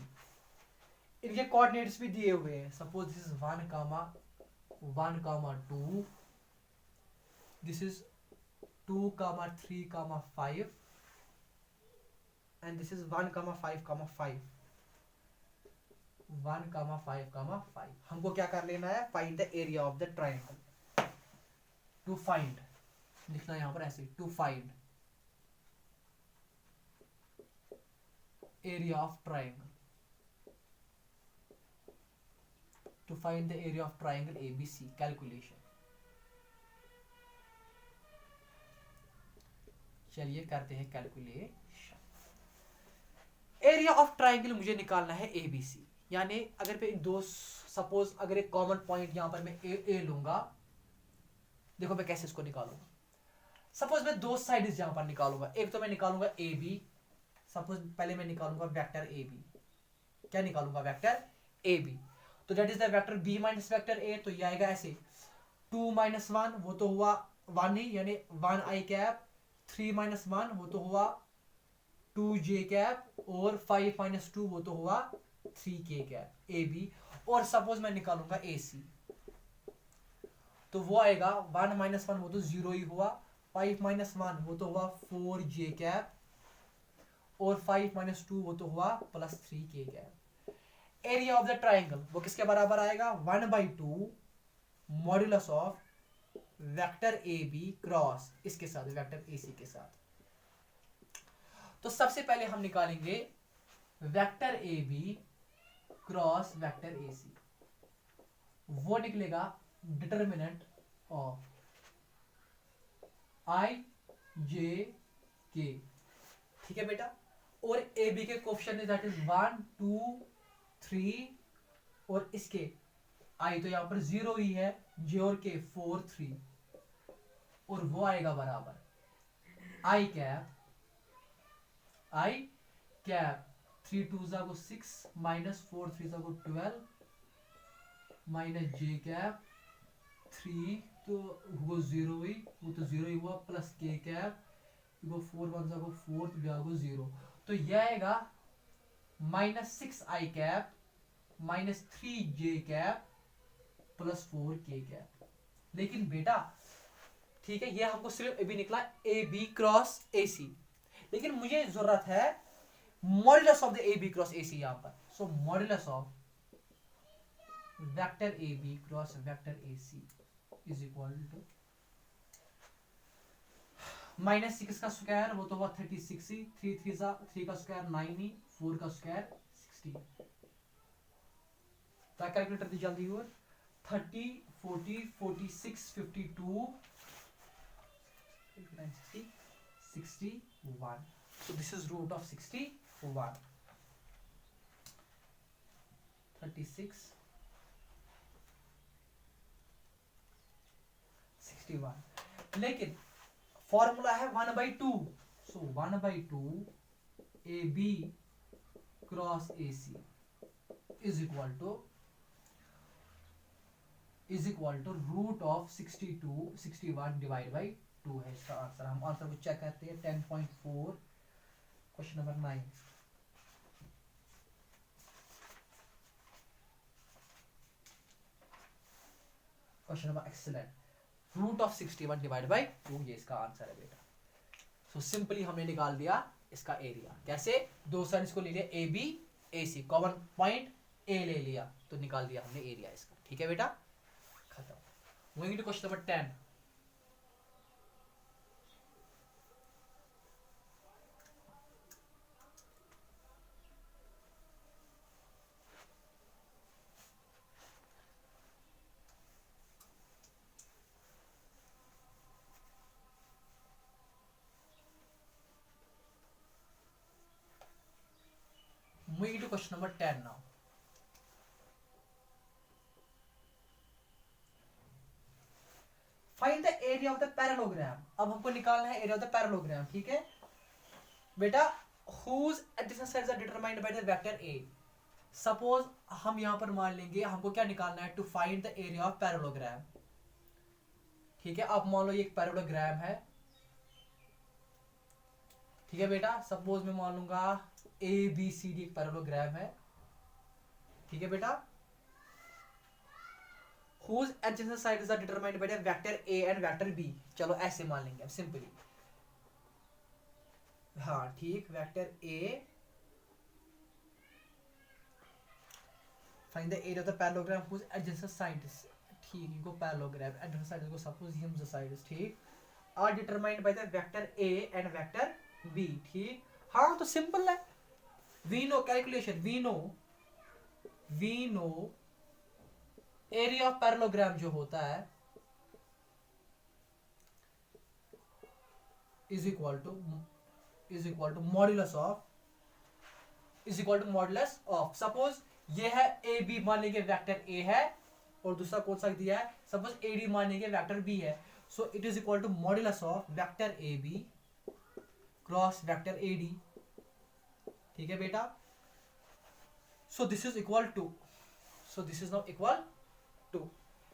इनके कोऑर्डिनेट्स भी दिए हुए हैं। सपोज दिस इज 1 कामा 2, दिस इज 2 comma 3 comma 5 and this is 1 comma 5 comma 5, 1 comma 5 comma 5। हमको क्या कर लेना है? Find the area of the triangle. To find लिखना यहां पर ऐसे, to find area of triangle, to find the area of triangle ABC, calculation. चलिए करते हैं कैलकुलेशन। एरिया ऑफ ट्राइंगल मुझे निकालना है ABC, यानी अगर पे दो सपोज अगर एक कॉमन पॉइंट यहां पर मैं ए लूंगा, देखो मैं कैसे इसको निकालूंगा। सपोज मैं दो साइड्स यहां पर निकालूंगा, एक तो मैं निकालूंगा AB, सपोज पहले मैं निकालूंगा वेक्टर AB। क्या निकालूंगा? Vector AB। तो that is the vector B minus vector A, तो ये आएगा ऐसे 2 माइनस 1 वो तो हुआ 1 ही, यानी 1i कैप, 3 माइनस 1 वो तो हुआ 2j कैप, और 5 माइनस 2 वो तो हुआ 3k कैप AB। और सपोज मैं निकालूंगा AC, तो वो आएगा 1 माइनस 1 वो तो 0 ही हुआ, 5 माइनस 1 वो तो हुआ 4j कैप, और 5 माइनस 2 वो तो हुआ plus 3k cap. Area of the triangle वो किसके बराबर आएगा? 1/2 modulus of vector AB cross इसके साथ वेक्टर AC के साथ। तो सबसे पहले हम निकालेंगे vector AB cross vector AC, वो निकलेगा determinant of I J K, ठीक है बेटा। और AB के कोएफिशिएंट दैट इज 1 2 3, और इसके I तो यहां पर 0 ही है, J और K 4 3, और वो आएगा बराबर I कैप 3 2 जा को 6 माइनस 4 3 जा को 12 माइनस J कैप 3 तो वो 0 ही, वो तो 0 ही हुआ, प्लस K कैप वो 4 1 जा को 4 तो 0, तो ये आएगा -6i cap -3j cap +4k cap. लेकिन बेटा ठीक है, ये हमको सिर्फ अभी निकला ए बी क्रॉस ए सी, लेकिन मुझे जरूरत है modulus of the A B cross A C यहां पर। सो modulus of vector A B cross vector A C is equal to -6 का स्क्वायर, वो तो हुआ 36 ही, 3 का स्क्वायर 9 ही, 4 का स्क्वायर 16। क्या कैलकुलेटर दी जल्दी हुआ, 30 40 46 52 60 61। So this is root of 61, 36 61। लेकिन फॉर्मूला है 1/2। So 1/2 a B cross A C is equal to root of 62 61 divide by 2 है इसका आंसर। हम आंसर को चेक करते हैं 10.4 question number 9। Question number excellent, root of 61 divide by 2, ये इसका आंसर है बेटा। सो सिंपली हमने निकाल दिया इसका एरिया। कैसे, दो साइड्स को ले लिया a b a c, common point a ले लिया तो निकाल दिया हमने एरिया इसका। ठीक है बेटा, खत्म। Moving to question number 10। Moving to question number 10 now. Find the area of the parallelogram. अब हमको निकालना है area of the parallelogram, ठीक है बेटा। Whose adjacent sides are determined by the vector A. Suppose हम यहाँ पर मान लेंगे हमको क्या निकालना है, to find the area of parallelogram। ठीक है, अब मान लो ये एक पैरेललोग्राम है, ठीक है बेटा। सपोज मैं मान लूंगा ए बी सी डी एक पैरेललोग्राम है, ठीक है बेटा। whose adjacent sides are determined by the vector A and vector B। चलो ऐसे मान लेंगे हम सिंपली, हाँ ठीक। Vector A, find the area of the parallelogram whose adjacent sides, ठीक, इनको पैरेललोग्राम adjacent sides को सपोज ये मुझे sides, ठीक, are determined by the vector A and vector B। ठीक, हाँ तो सिंपल है। we know calculation, we know area of parallelogram जो होता है is equal to modulus of suppose ये है ए बी, मान लेंगे वेक्टर ए है, और दूसरा कौन सा दिया है, सपोज ए डी मान लेंगे वेक्टर बी है। So it is equal to modulus of vector A B cross vector a d. ठीक है बेटा। So this is now equal to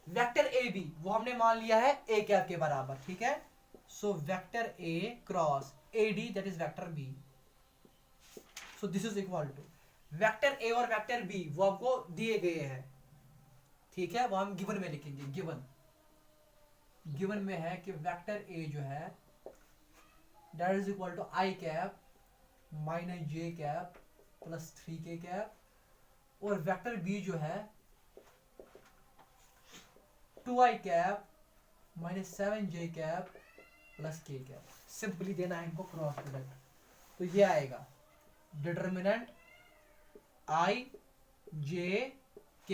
vector A b, वो हमने मान लिया है ए कैप के बराबर, ठीक है। So vector A cross a d that is vector B. So this is equal to vector a और वेक्टर बी वो हमको दिए गए हैं, ठीक है, वो हम गिवन में लिखेंगे। गिवन में है कि वेक्टर ए जो है that is equal to I cap minus J cap plus 3k cap, और वेक्टर बी जो है 2i cap minus 7j cap plus k cap. Simply देना है इनको क्रॉस प्रोडक्ट, तो ये आएगा डिटर्मिनेंट i j k,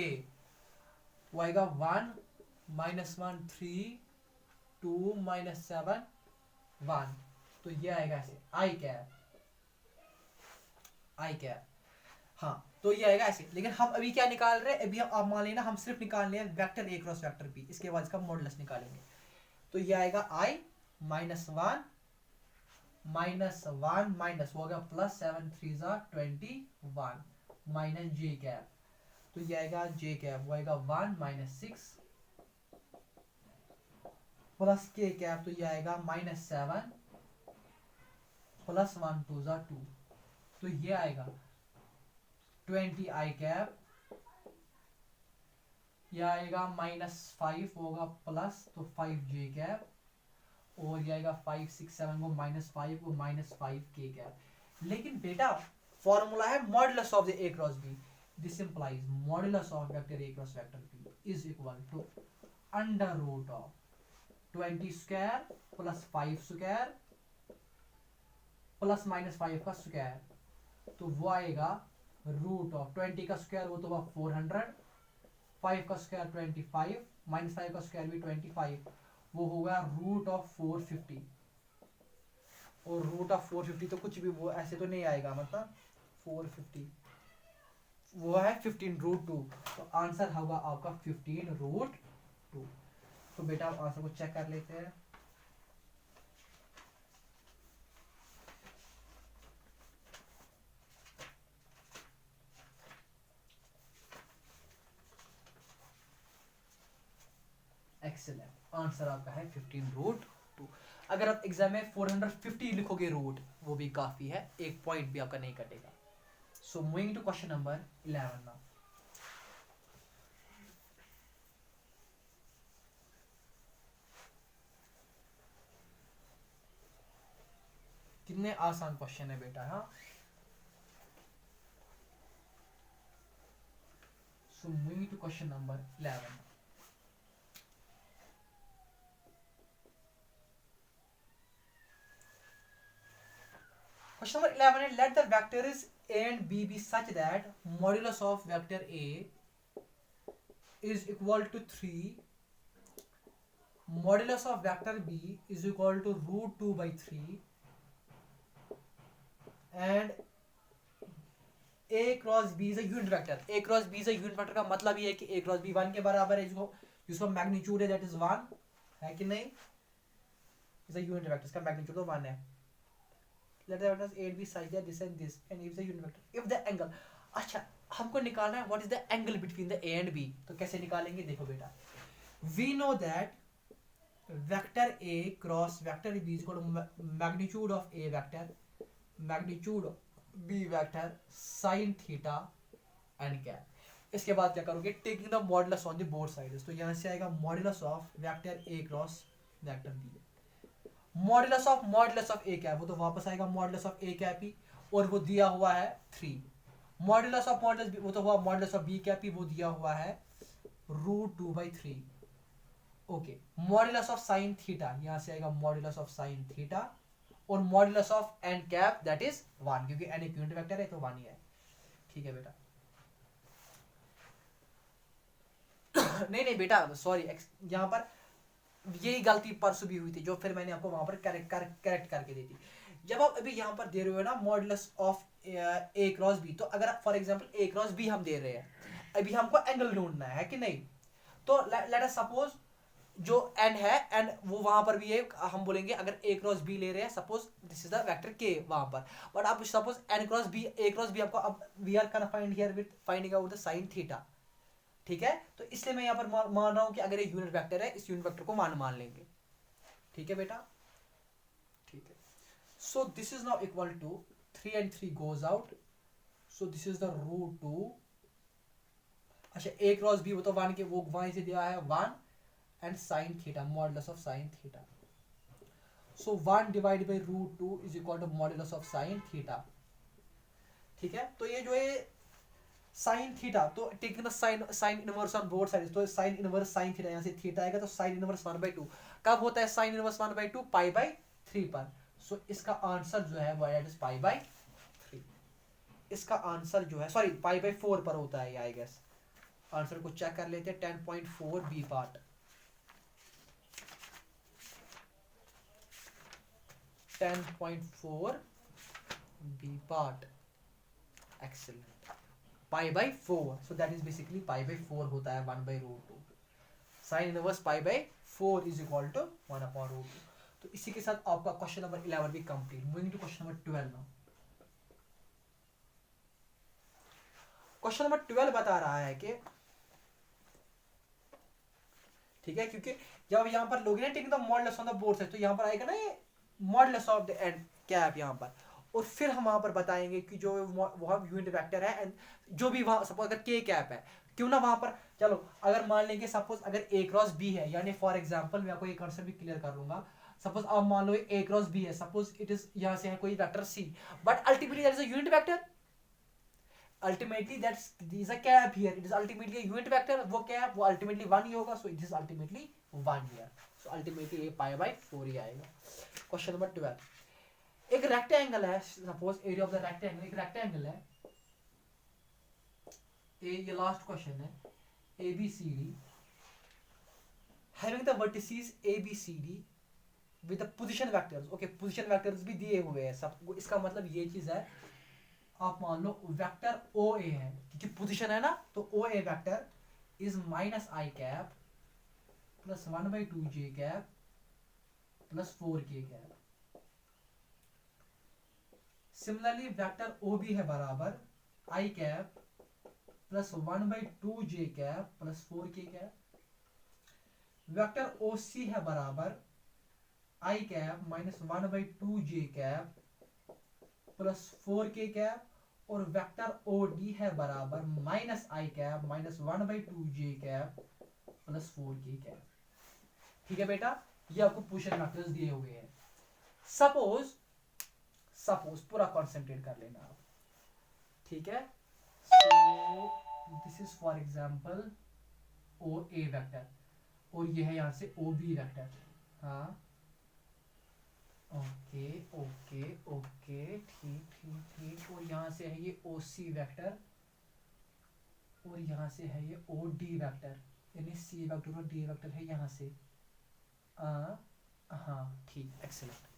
वो आएगा 1 -1 3 2 -7 1। तो ये आएगा ऐसे i कैप, हाँ तो ये आएगा ऐसे। लेकिन हम अभी क्या निकाल रहे हैं, अभी हम आप मान लेना हम सिर्फ निकाल रहे हैं वेक्टर ए क्रॉस वेक्टर बी, इसके बाद इसका मॉडुलस निकालेंगे। तो ये आएगा i -1 माइनस हो गया प्लस 7 3 21 माइनस जे कैप, तो ये आएगा जे कैप, वो आएगा 1 -6 प्लस के कैप, तो ये आएगा -7 प्लस 1 2 2, तो ये आएगा 20 आई कैप, यह आएगा -5 होगा प्लस तो 5 जे कैप, और ये आएगा 5 6 7 को -5 को -5 के कैप। लेकिन बेटा फॉर्मूला है modulus of the A cross b, this implies modulus of vector A cross vector B is equal to under root of 20 square plus 5 square plus -5 का स्क्वायर, तो वो आएगा रूट ऑफ 20 का स्क्वायर वो तो हुआ 400, 5 का स्क्वायर 25, -5 का स्क्वायर भी 25, वो होगा रूट ऑफ 450। और रूट ऑफ 450 तो कुछ भी वो ऐसे तो नहीं आएगा, मतलब 450 वो है 15 रूट 2, तो आंसर होगा आपका 15 रूट 2। तो बेटा आप आंसर को चेक कर लेते हैं। एक्सीलेंट, आंसर आपका है 15 रूट 2। अगर आप एग्जाम में 450 लिखोगे रूट, वो भी काफी है, एक पॉइंट भी आपका नहीं कटेगा। So moving to question number 11 now. कितने आसान क्वेश्चन है बेटा, हाँ। So moving to question number 11। Question number 11 is let the vectors a and b be such that modulus of vector a is equal to 3, modulus of vector b is equal to root 2 by 3, and a cross b is a unit vector। a cross b is a unit vector का मतलब ये है कि a cross b 1 के बराबर है, जिसको मैग्नीट्यूड है दैट इज 1 है कि नहीं, इज a unit vector, इसका मैग्नीट्यूड तो 1 है। Let the vectors a and b such that this and this and if the unit vector if the angle, अच्छा हमको निकालना है what is the angle between the a and b, तो कैसे निकालेंगे देखो बेटा, we know that vector a cross vector b is equal to magnitude of a vector magnitude of b vector sin theta and cap। इसके बाद क्या करोगे, taking the modulus on the both sides, तो यहाँ से आएगा modulus of vector a cross vector b, modulus of A cap, वो तो वापस आएगा मॉडुलस ऑफ ए कैप ही, और वो दिया हुआ है 3। मॉडुलस ऑफ मॉडुलस बी, वो तो हुआ मॉडुलस ऑफ बी कैप ही, वो दिया हुआ है root 2 by 3। Okay, modulus of sine theta, यहां से आएगा मॉडुलस ऑफ साइन थीटा, और modulus of n cap that is 1, क्योंकि एन एक यूनिट वेक्टर है तो 1 ही है। ठीक है बेटा। नहीं बेटा सॉरी, यहाँ पर यही गलती परसों भी हुई थी, जो फिर मैंने आपको वहां पर करेक्ट करके दी थी। जब आप अभी यहाँ पर दे रहे हो ना modulus of A cross b, तो अगर for example a cross b हम दे रहे हैं, अभी हमको एंगल ढूंढना है कि नहीं, तो लेट अस सपोज जो एन है, एंड वो वहां पर भी है, हम बोलेंगे अगर ए क्रॉस बी ले रहे हैं, suppose this is the vector के वहां पर, बट आप suppose n cross b a cross b आपको, अब we are confined here with finding out the sine theta. ठीक है, तो इसलिए मैं यहाँ पर मान रहा हूं कि अगर एक यूनिट वेक्टर है, इस यूनिट वेक्टर को मान लेंगे। ठीक है बेटा, ठीक है। So this is now equal to 3 and 3 goes out, so this is the root 2। अच्छा a क्रॉस b, वो तो 1 के, वो वहां से दिया है 1 and sin theta, modulus of sin theta, so 1 divide by root 2 is equal to modulus of sin theta. ठीक है, तो ये जो है साइन थीटा, तो taking the sine inverse on both sides, तो साइन इनवर्स साइन थीटा, यहाँ से थीटा आएगा, तो साइन इनवर्स 1/2 कब होता है, साइन इनवर्स 1/2 π/3 पर। सो इसका आंसर जो है वो इज π/3। इसका आंसर जो है सॉरी π/4 पर होता है, आई गेस। आंसर को चेक कर लेते हैं, 10.4 B part, 10.4 B part, excellent. π/4, so that is basically π/4 होता है 1/√2। Sine inverse π/4 is equal to 1/√2। तो इसी के साथ आपका क्वेश्चन नंबर 11 भी complete. Moving to question number 12 now. Question number 12 बता रहा है कि ठीक है, क्योंकि जब यहाँ पर लोग ना taking the modulus on the both side, तो यहाँ पर आएगा ना ये modulus of the end cap यहाँ पर, और फिर हम वहां पर बताएंगे कि जो वहां यूनिट वेक्टर है एंड जो भी वहां सपोज अगर के कैप है क्यों ना वहां पर चलो अगर मान लेंगे सपोज अगर ए क्रॉस बी है यानी फॉर एग्जांपल मैं आपको एक कॉन्सेप्ट भी क्लियर कर लूंगा सपोज आप मान लो ए क्रॉस बी है सपोज इट इज यहां से है कोई vector c but ultimately that is a unit vector ultimately that's is a cap here it is ultimately a unit vector वो cap वो ultimately 1 ही होगा so it is ultimately 1 here so ultimately ये pi by 4 ही आएगा क्वेश्चन नंबर 12 एक रेक्टेंगल है suppose area of the rectangle एक रेक्टेंगल है ये लास्ट क्वेश्चन है ABCD having the vertices ABCD with the position vectors okay position vectors भी दिए हुए हैं सब इसका मतलब ये चीज है आप मान लो वेक्टर ओ ए है क्योंकि पोजीशन है ना तो O A vector is minus I cap plus 1/2 J cap plus 4 K cap similarly vector O B है बराबर I cap plus 1/2 J cap plus 4 K cap vector O C है बराबर I cap minus 1/2 J cap plus 4 K cap और वेक्टर ओ डी है बराबर minus I cap minus 1/2 J cap plus 4 K cap ठीक है बेटा ये आपको पोजीशन वेक्टर्स दिए हुए हैं सपोज पूरा कंसंट्रेट कर लेना आप ठीक है so this is for example o A vector और ये है यहां से ओ बी वेक्टर हाँ ओके ओके ओके ठीक ठीक ठीक और यहाँ से है ये ओ सी वैक्टर और यहाँ से है ये ओ डी वैक्टर यानी सी वैक्टर और डी वैक्टर है यहाँ से हाँ ठीक एक्सीलेंट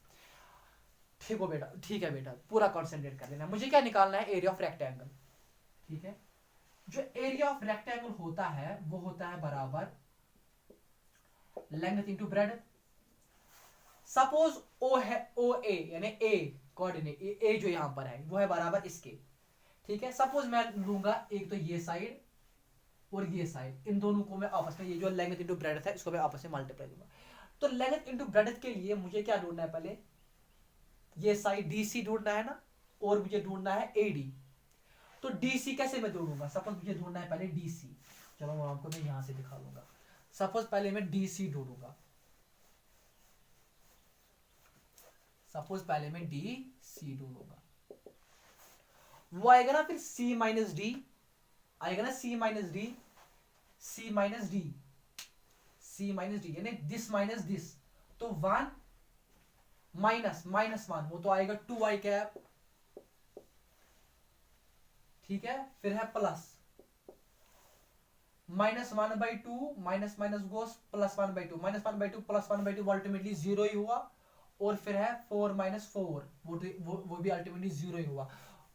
ठीक हो बेटा ठीक है बेटा पूरा कॉन्सेंट्रेट कर लेना मुझे क्या निकालना है एरिया ऑफ रेक्टेंगल ठीक है जो एरिया ऑफ रेक्टेंगल होता है वो होता है बराबर लेंथ इनटू ब्रेड्थ सपोज ओ है ओ ए यानी ए कोऑर्डिनेट ए जो यहां पर है वो है बराबर इसके ठीक है सपोज मैं लूंगा एक तो ये साइड और ये साइड इन दोनों को मैं आपस में ये जो लेंथ इनटू ब्रेड्थ है इसको मैं आपस में मल्टीप्लाई दूंगा तो लेंथ इनटू ब्रेड्थ के लिए मुझे क्या ढूंढना है पहले ये साइड डीसी ढूंढना है ना और मुझे ढूंढना है एडी तो डीसी कैसे मैं ढूंढूंगा सपोज मुझे ढूंढना है पहले डीसी चलो मैं आपको मैं यहां से दिखा दूंगा सपोज पहले मैं डीसी ढूंढूंगा सपोज पहले मैं डी सी ढूंढूंगा वो आएगा ना फिर सी माइनस डी आएगा ना C minus D C minus D C minus D यानी दिस माइनस दिस तो 1 माइनस माइनस 1 वो तो आएगा 2i कैप ठीक है फिर है प्लस माइनस 1/2 माइनस माइनस गोस प्लस 1/2 माइनस 1/2 प्लस 1/2 अल्टीमेटली 0 ही हुआ और फिर है 4 माइनस 4 वो भी अल्टीमेटली 0 ही हुआ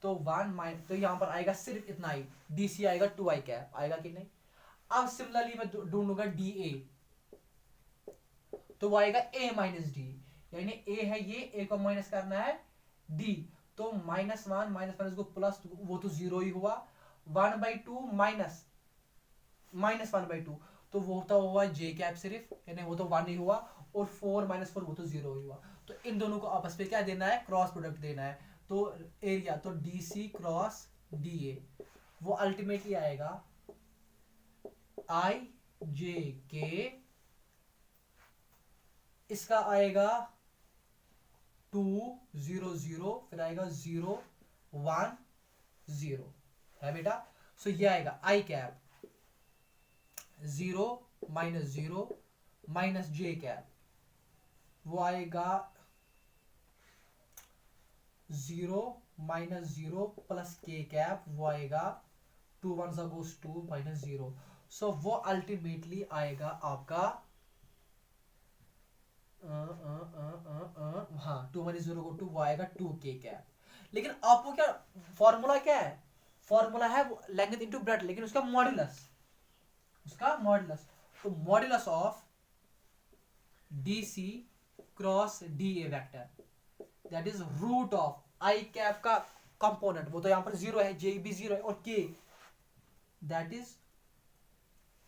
तो 1 तो यहां पर आएगा सिर्फ इतना ही डीसी आएगा 2i कैप आएगा कि नहीं अब सिमिलरली मैं ढूंढूंगा डी ए तो वो आएगा a माइनस डी यानी a है ये a को माइनस करना है d तो माइनस 1 माइनस माइनस को प्लस वो तो 0 ही हुआ 1/2 माइनस माइनस 1/2 तो वो होता हुआ j कैप सिर्फ यानी वो तो 1 ही हुआ और 4 माइनस 4 वो तो 0 ही हुआ तो इन दोनों को आपस में क्या देना है क्रॉस प्रोडक्ट देना है तो एरिया तो डीसी क्रॉस डीए वो अल्टीमेटली आएगा आई जे के इसका आएगा 2 0 0 फिर आएगा 0 1 0 है बेटा सो ये आएगा आई कैप 0 माइनस 0 माइनस जे कैप वो आएगा 0 माइनस 0 प्लस के कैप वो आएगा 2 1 goes 2 माइनस 0 सो वो अल्टीमेटली आएगा आपका हाँ 2 माइनस 0 go 2 वो आएगा 2 के कैप लेकिन आपको क्या फॉर्मूला क्या है फॉर्मूला है लेंथ इनटू ब्रेड्थ लेकिन उसका मॉड्यूलस तो modulus of d c cross d a vector that is root of I cap का कंपोनेंट वो तो यहां पर 0 है जे भी 0 है और के दैट इज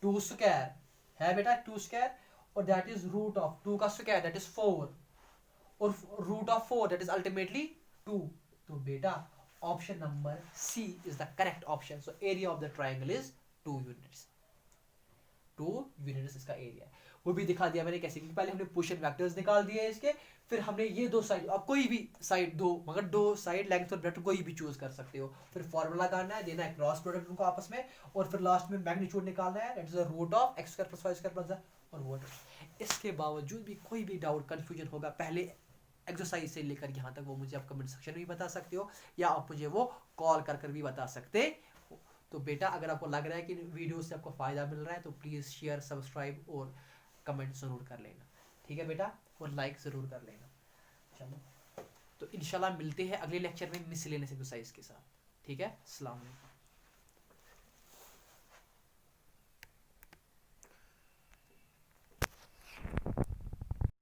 2 स्क्वायर है बेटा 2 स्क्वायर और दैट इज रूट ऑफ 2 का स्क्वायर दैट इज 4 और root of 4 that is ultimately 2 तो बेटा option number c is the correct option. So area of the triangle is 2 units. 2 units इसका एरिया है. वो भी दिखा दिया मैंने कैसे, क्योंकि पहले हमने पुश एंड वेक्टर्स निकाल दिए इसके, फिर हमने ये दो साइड, अब कोई भी साइड दो, मगर दो साइड लेंथ और ब्रेड्थ कोई भी चूज कर सकते हो. फिर फॉर्मूला लगाना है, देना है क्रॉस प्रोडक्ट उनको आपस में, और फिर लास्ट में मैग्नीट्यूड निकालना है, that is the root of x square plus y square plus और वॉट. इसके बावजूद भी कोई भी डाउट कंफ्यूजन होगा पहले एक्सरसाइज से लेकर यहाँ तक, वो मुझे आप कमेंट सेक्शन में भी बता सकते हो, या आप मुझे वो कॉल कर भी बता सकते हो. तो बेटा अगर आपको लग रहा है कि वीडियो से आपको फ़ायदा मिल रहा है तो प्लीज़ शेयर, सब्सक्राइब और कमेंट ज़रूर कर लेना. ठीक है बेटा, और लाइक ज़रूर कर लेना. चलो तो इंशाल्लाह मिलते हैं अगले लेक्चर में मिसलेनियस एक्सरसाइज के साथ. ठीक है, अस्सलाम वालेकुम.